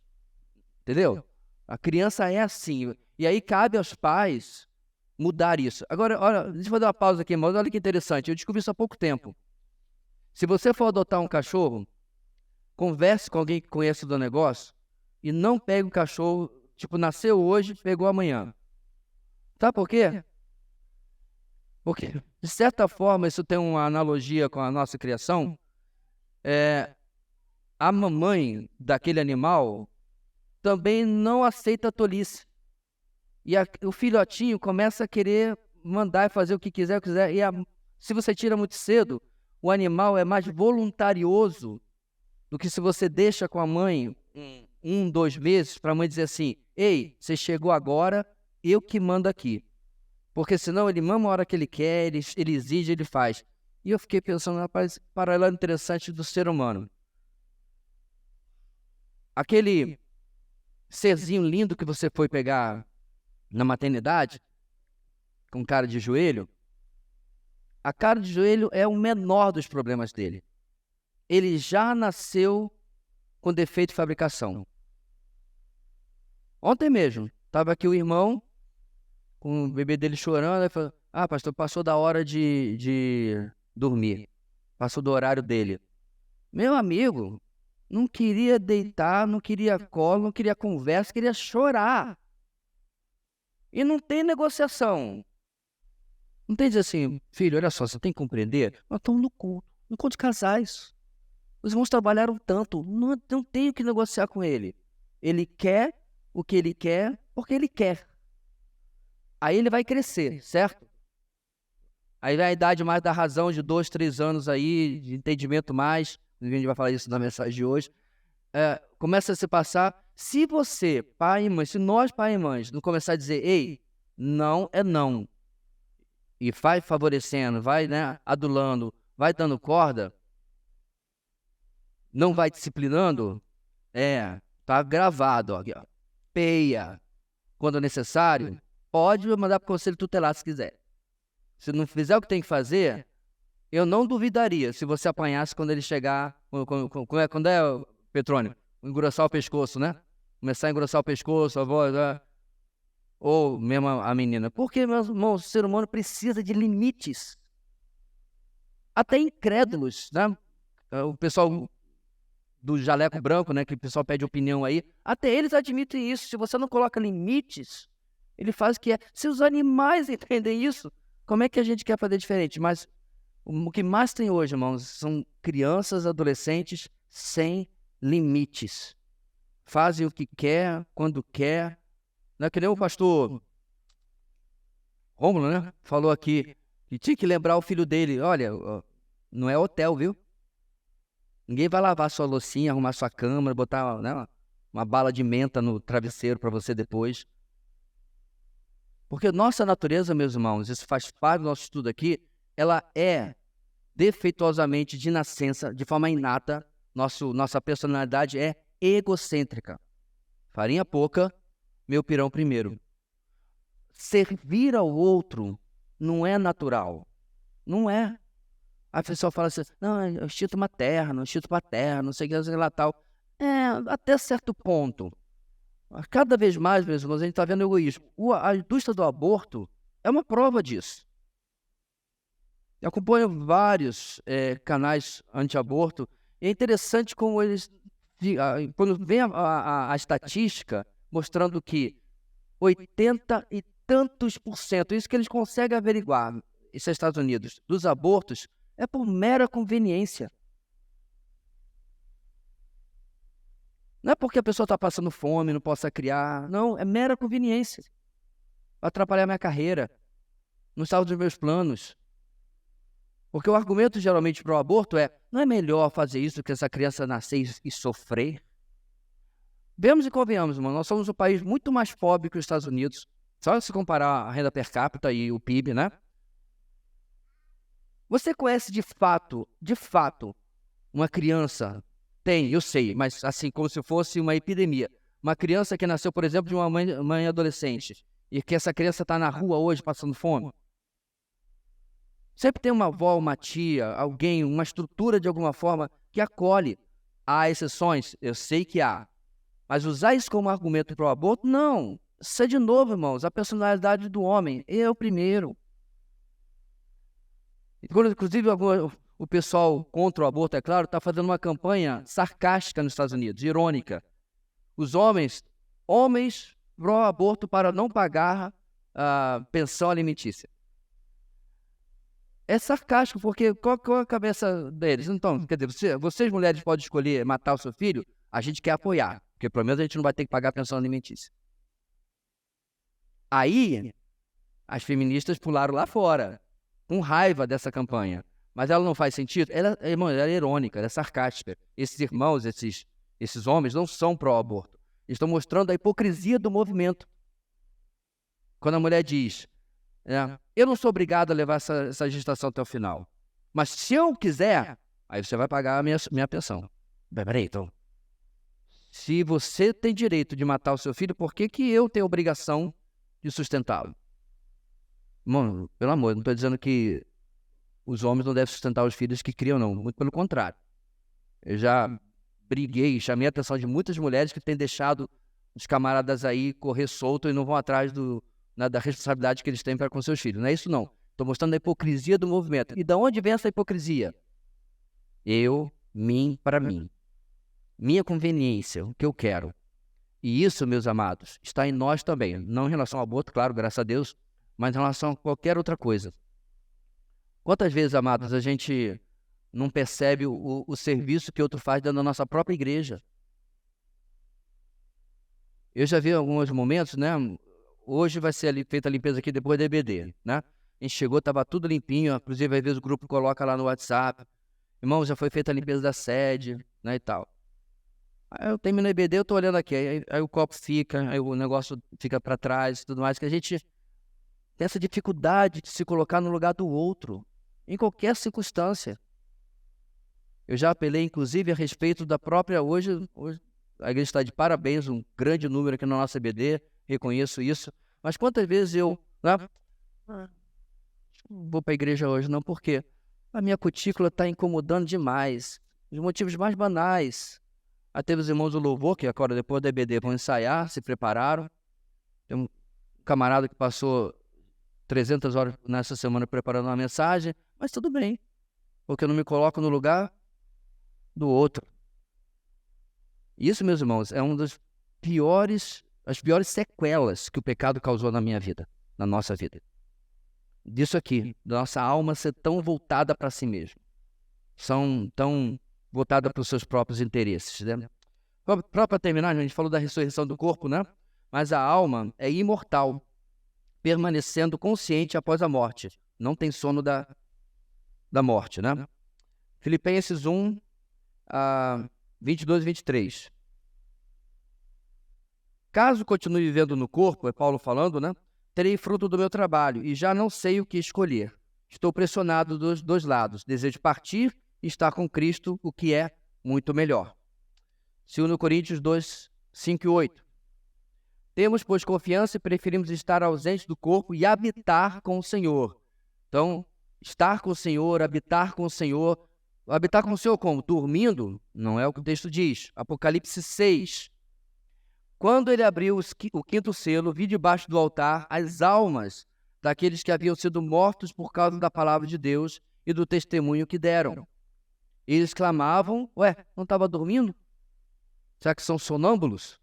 entendeu? A criança é assim. E aí cabe aos pais mudar isso. Agora, olha, deixa eu fazer uma pausa aqui, mas olha que interessante. Eu descobri isso há pouco tempo. Se você for adotar um cachorro, converse com alguém que conhece do negócio e não pegue o cachorro, tipo, nasceu hoje, pegou amanhã. Sabe por quê? Porque, de certa forma, isso tem uma analogia com a nossa criação. A mamãe daquele animal também não aceita a tolice. E o filhotinho começa a querer mandar e fazer o que quiser. E se você tira muito cedo, o animal é mais voluntarioso do que se você deixa com a mãe 2 meses para a mãe dizer assim: ei, você chegou agora, eu que mando aqui. Porque senão ele mama a hora que ele quer, ele exige, ele faz. E eu fiquei pensando, rapaz, paralelo interessante do ser humano. Aquele serzinho lindo que você foi pegar na maternidade, com cara de joelho, a cara de joelho é o menor dos problemas dele. Ele já nasceu com defeito de fabricação. Ontem mesmo, estava aqui o irmão, com o bebê dele chorando, ele falou: pastor, passou da hora de dormir. passou do horário dele. Meu amigo, não queria deitar, não queria colo, não queria conversa, queria chorar. E não tem negociação. Não tem dizer assim, filho, olha só, você tem que compreender, nós estamos no culto de casais. Os irmãos trabalharam tanto, não tenho que negociar com ele. Ele quer o que ele quer, porque ele quer. Aí ele vai crescer, certo? Aí vai a idade mais da razão de 2, 3 anos aí, de entendimento mais, a gente vai falar isso na mensagem de hoje. Começa a se passar, se você, pai e mãe, se nós, pai e mães, não começar a dizer, ei, não é não, e vai favorecendo, vai, né, adulando, vai dando corda, não vai disciplinando, tá gravado, ó, aqui, ó. Peia, quando necessário, pode mandar para o conselho tutelar se quiser. Se não fizer o que tem que fazer, eu não duvidaria se você apanhasse quando ele chegar, quando Petrônio? Engrossar o pescoço, né? Começar a engrossar o pescoço, a voz, ou mesmo a menina. Porque, meus irmãos, o ser humano precisa de limites. Até incrédulos, né? O pessoal do jaleco branco, né? Que o pessoal pede opinião aí. Até eles admitem isso. Se você não coloca limites, ele faz o que é. Se os animais entendem isso, como é que a gente quer fazer diferente? Mas o que mais tem hoje, irmãos, são crianças, adolescentes sem limites. Fazem o que quer, quando quer. Não é que nem o pastor Rômulo, né? Falou aqui que tinha que lembrar o filho dele. Olha, não é hotel, viu? Ninguém vai lavar sua loucinha, arrumar sua cama, botar, né, uma bala de menta no travesseiro para você depois. Porque nossa natureza, meus irmãos, isso faz parte do nosso estudo aqui, ela é defeituosamente de nascença, de forma inata, nossa personalidade é egocêntrica. Farinha pouca, meu pirão primeiro. Servir ao outro não é natural. Não é. A pessoa fala assim, não, é instinto materno, instinto paterno, não sei o que, não sei lá tal. Até certo ponto. Cada vez mais, meus irmãos, a gente está vendo egoísmo. A indústria do aborto é uma prova disso. Eu acompanho vários canais anti-aborto, e é interessante como eles, quando vem a estatística mostrando que 80 e tantos %, isso que eles conseguem averiguar, isso é Estados Unidos, dos abortos, é por mera conveniência. Não é porque a pessoa está passando fome, não possa criar, não, é mera conveniência. Vai atrapalhar minha carreira, não estava dos meus planos. Porque o argumento geralmente para o aborto não é melhor fazer isso do que essa criança nascer e sofrer? Vemos e convenhamos, irmão, nós somos um país muito mais pobre que os Estados Unidos. Só se comparar a renda per capita e o PIB, né? Você conhece de fato, uma criança, eu sei, mas assim, como se fosse uma epidemia. Uma criança que nasceu, por exemplo, de uma mãe adolescente, e que essa criança está na rua hoje passando fome? Sempre tem uma avó, uma tia, alguém, uma estrutura de alguma forma que acolhe. Há exceções? Eu sei que há. Mas usar isso como argumento para o aborto? Não. Isso é de novo, irmãos, a personalidade do homem. Eu primeiro. Inclusive, o pessoal contra o aborto, é claro, está fazendo uma campanha sarcástica nos Estados Unidos, irônica. Os homens pró-aborto para não pagar a pensão alimentícia. É sarcástico, porque qual é a cabeça deles? Então, quer dizer, vocês mulheres podem escolher matar o seu filho, a gente quer apoiar, porque pelo menos a gente não vai ter que pagar a pensão alimentícia. Aí, as feministas pularam lá fora, com raiva dessa campanha. Mas ela não faz sentido? Ela é irônica, ela é sarcástica. Esses irmãos, esses homens não são pró-aborto. Eles estão mostrando a hipocrisia do movimento. Quando a mulher diz, eu não sou obrigado a levar essa gestação até o final, mas se eu quiser, aí você vai pagar a minha pensão. Peraí, então, se você tem direito de matar o seu filho, por que eu tenho obrigação de sustentá-lo? Mano, pelo amor, não estou dizendo que os homens não devem sustentar os filhos que criam, não. Muito pelo contrário. Eu já briguei, chamei a atenção de muitas mulheres que têm deixado os camaradas aí correr solto e não vão atrás da responsabilidade que eles têm para com seus filhos. Não é isso, não. Estou mostrando a hipocrisia do movimento. E de onde vem essa hipocrisia? Eu, mim, para mim. Minha conveniência, o que eu quero. E isso, meus amados, está em nós também. Não em relação ao aborto, claro, graças a Deus, mas em relação a qualquer outra coisa. Quantas vezes, amados, a gente não percebe o serviço que outro faz dentro da nossa própria igreja? Eu já vi em alguns momentos, né? Hoje vai ser feita a limpeza aqui depois da EBD, né? A gente chegou, estava tudo limpinho, inclusive às vezes o grupo coloca lá no WhatsApp. Irmão, já foi feita a limpeza da sede, né, e tal. Aí eu termino a EBD, eu tô olhando aqui, aí o copo fica, aí o negócio fica para trás e tudo mais, que a gente tem essa dificuldade de se colocar no lugar do outro, em qualquer circunstância. Eu já apelei, inclusive, a respeito da própria hoje a igreja está de parabéns, um grande número aqui na nossa EBD, reconheço isso. Mas quantas vezes eu, né, não vou para a igreja hoje não, porque a minha cutícula está incomodando demais. Os motivos mais banais. Aí teve os irmãos do louvor, que agora depois da EBD vão ensaiar, se prepararam. Tem um camarada que passou 300 horas nessa semana preparando uma mensagem, mas tudo bem, porque eu não me coloco no lugar do outro. Isso, meus irmãos, é uma das piores sequelas que o pecado causou na minha vida, na nossa vida. Disso aqui, da nossa alma ser tão voltada para si mesma, tão voltada para os seus próprios interesses, né? Para terminar, a gente falou da ressurreição do corpo, né? Mas a alma é imortal, permanecendo consciente após a morte. Não tem sono da morte, né? Filipenses 1, 22 e 23. Caso continue vivendo no corpo, é Paulo falando, né? Terei fruto do meu trabalho e já não sei o que escolher. Estou pressionado dos dois lados. Desejo partir e estar com Cristo, o que é muito melhor. 2 Coríntios 2, 5 e 8. Temos, pois, confiança e preferimos estar ausentes do corpo e habitar com o Senhor. Então, estar com o Senhor, habitar com o Senhor. Habitar com o Senhor como? Dormindo? Não é o que o texto diz. Apocalipse 6. Quando ele abriu o quinto selo, vi debaixo do altar as almas daqueles que haviam sido mortos por causa da palavra de Deus e do testemunho que deram. Eles clamavam, não estava dormindo? Será que são sonâmbulos?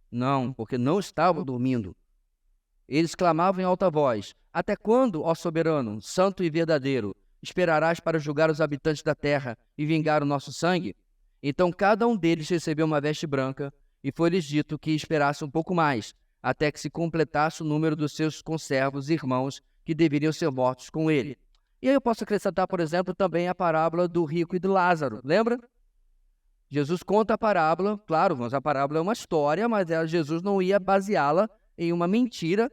Não, porque não estavam dormindo. Eles clamavam em alta voz, até quando, ó soberano, santo e verdadeiro, esperarás para julgar os habitantes da terra e vingar o nosso sangue? Então cada um deles recebeu uma veste branca, e foi-lhes dito que esperasse um pouco mais, até que se completasse o número dos seus conservos e irmãos que deveriam ser mortos com ele. E aí eu posso acrescentar, por exemplo, também a parábola do rico e do Lázaro, lembra? Jesus conta a parábola, claro, mas a parábola é uma história, mas Jesus não ia baseá-la em uma mentira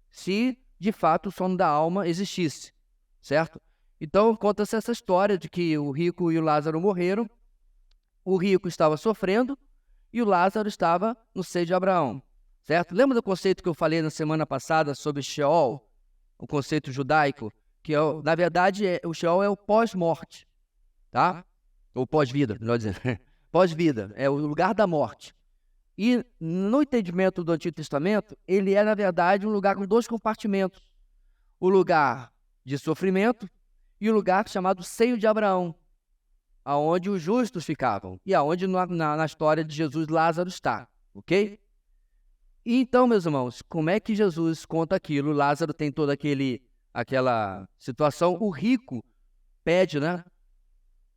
se, de fato, o sono da alma existisse, certo? Então, conta-se essa história de que o rico e o Lázaro morreram, o rico estava sofrendo, e o Lázaro estava no seio de Abraão, certo? Lembra do conceito que eu falei na semana passada sobre Sheol, o conceito judaico, que na verdade o Sheol é o pós-morte, tá? Ou pós-vida, melhor dizer. Pós-vida, é o lugar da morte. E no entendimento do Antigo Testamento, ele é na verdade um lugar com dois compartimentos. O lugar de sofrimento e o lugar chamado seio de Abraão, aonde os justos ficavam, e aonde na história de Jesus Lázaro está, ok? E então, meus irmãos, como é que Jesus conta aquilo? Lázaro tem toda aquela situação, o rico pede, né,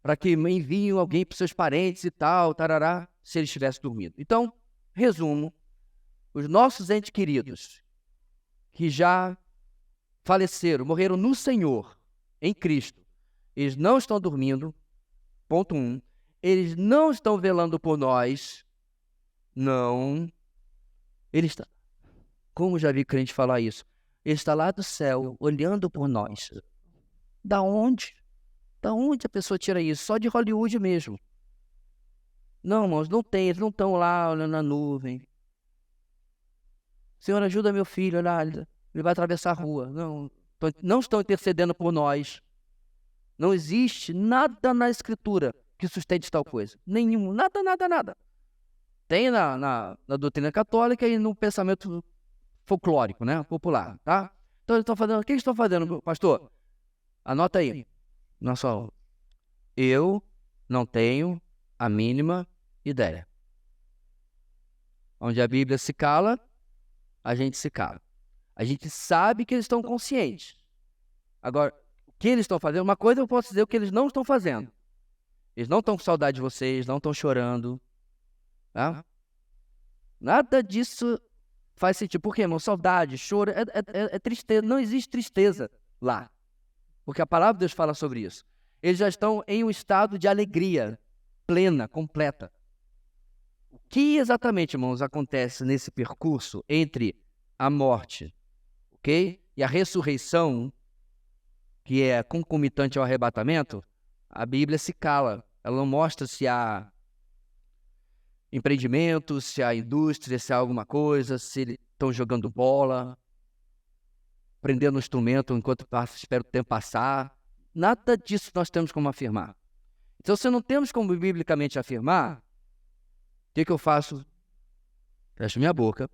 para que enviem alguém para os seus parentes e tal, tarará, se ele estivesse dormindo. Então, resumo, os nossos entes queridos, que já faleceram, morreram no Senhor, em Cristo, eles não estão dormindo. Ponto 1. Eles não estão velando por nós. Não. Ele está... Como já vi crente falar isso? Ele está lá do céu, olhando por nós. Da onde? Da onde a pessoa tira isso? Só de Hollywood mesmo. Não, irmãos, não tem. Eles não estão lá olhando na nuvem. Senhor, ajuda meu filho, olha, ele vai atravessar a rua. Não estão intercedendo por nós. Não existe nada na Escritura que sustente tal coisa. Nenhum, nada. Tem na doutrina católica e no pensamento folclórico, né? Popular, tá? Então eles estão fazendo, o que eles estão fazendo, pastor? Anota aí. Nossa aula. Eu Não tenho a mínima ideia. Onde a Bíblia se cala, a gente se cala. A gente sabe que eles estão conscientes. Agora, o que eles estão fazendo, uma coisa eu posso dizer o que eles não estão fazendo. Eles não estão com saudade de vocês, não estão chorando. Tá? Nada disso faz sentido. Por quê, irmão? Saudade, choro, é tristeza. Não existe tristeza lá. Porque a palavra de Deus fala sobre isso. Eles já estão em um estado de alegria plena, completa. O que exatamente, irmãos, acontece nesse percurso entre a morte, ok? E a ressurreição, que é concomitante ao arrebatamento, a Bíblia se cala. Ela não mostra se há empreendimento, se há indústria, se há alguma coisa, se eles estão jogando bola, prendendo um instrumento enquanto espera o tempo passar. Nada disso nós temos como afirmar. Então, se não temos como biblicamente afirmar, o que eu faço? Fecho minha boca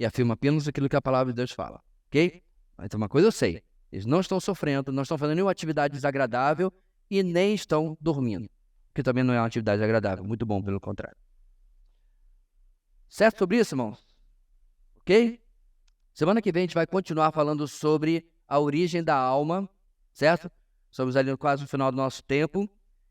e afirmo apenas aquilo que a palavra de Deus fala, ok? Mas uma coisa eu sei, eles não estão sofrendo, não estão fazendo nenhuma atividade desagradável e nem estão dormindo, que também não é uma atividade agradável, muito bom, pelo contrário. Certo sobre isso, irmãos? Ok? Semana que vem a gente vai continuar falando sobre a origem da alma, certo? Estamos ali quase no final do nosso tempo.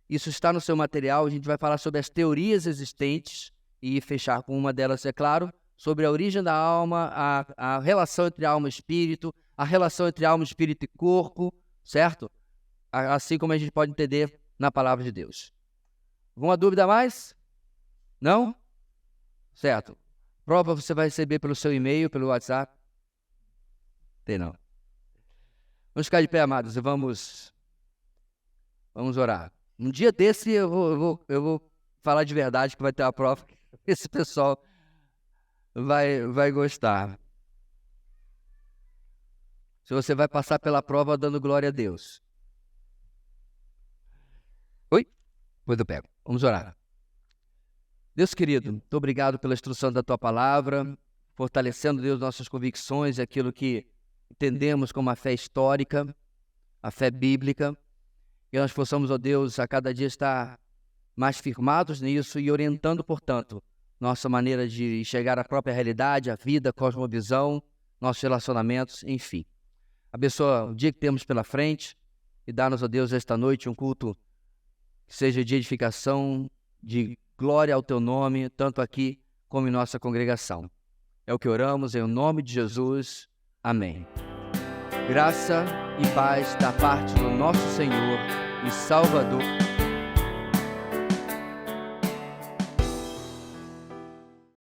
Isso está no seu material. A gente vai falar sobre as teorias existentes e fechar com uma delas, é claro, sobre a origem da alma, a relação entre alma e espírito, a relação entre alma, espírito e corpo, certo? Assim como a gente pode entender na palavra de Deus. Alguma dúvida a mais? Não? Certo. Prova você vai receber pelo seu e-mail, pelo WhatsApp. Tem não. Vamos ficar de pé, amados, e vamos orar. Um dia desse eu vou falar de verdade, que vai ter uma prova que esse pessoal vai gostar. Se você vai passar pela prova dando glória a Deus. Oi? Depois eu pego. Vamos orar. Deus querido, muito obrigado pela instrução da Tua palavra, fortalecendo, Deus, nossas convicções e aquilo que entendemos como a fé histórica, a fé bíblica, que nós possamos, ó Deus, a cada dia estar mais firmados nisso e orientando, portanto, nossa maneira de enxergar a própria realidade, a vida, a cosmovisão, nossos relacionamentos, enfim. Abençoa o dia que temos pela frente e dá-nos, ó Deus, esta noite um culto que seja de edificação, de glória ao Teu nome, tanto aqui como em nossa congregação. É o que oramos em nome de Jesus. Amém. Graça e paz da parte do nosso Senhor e Salvador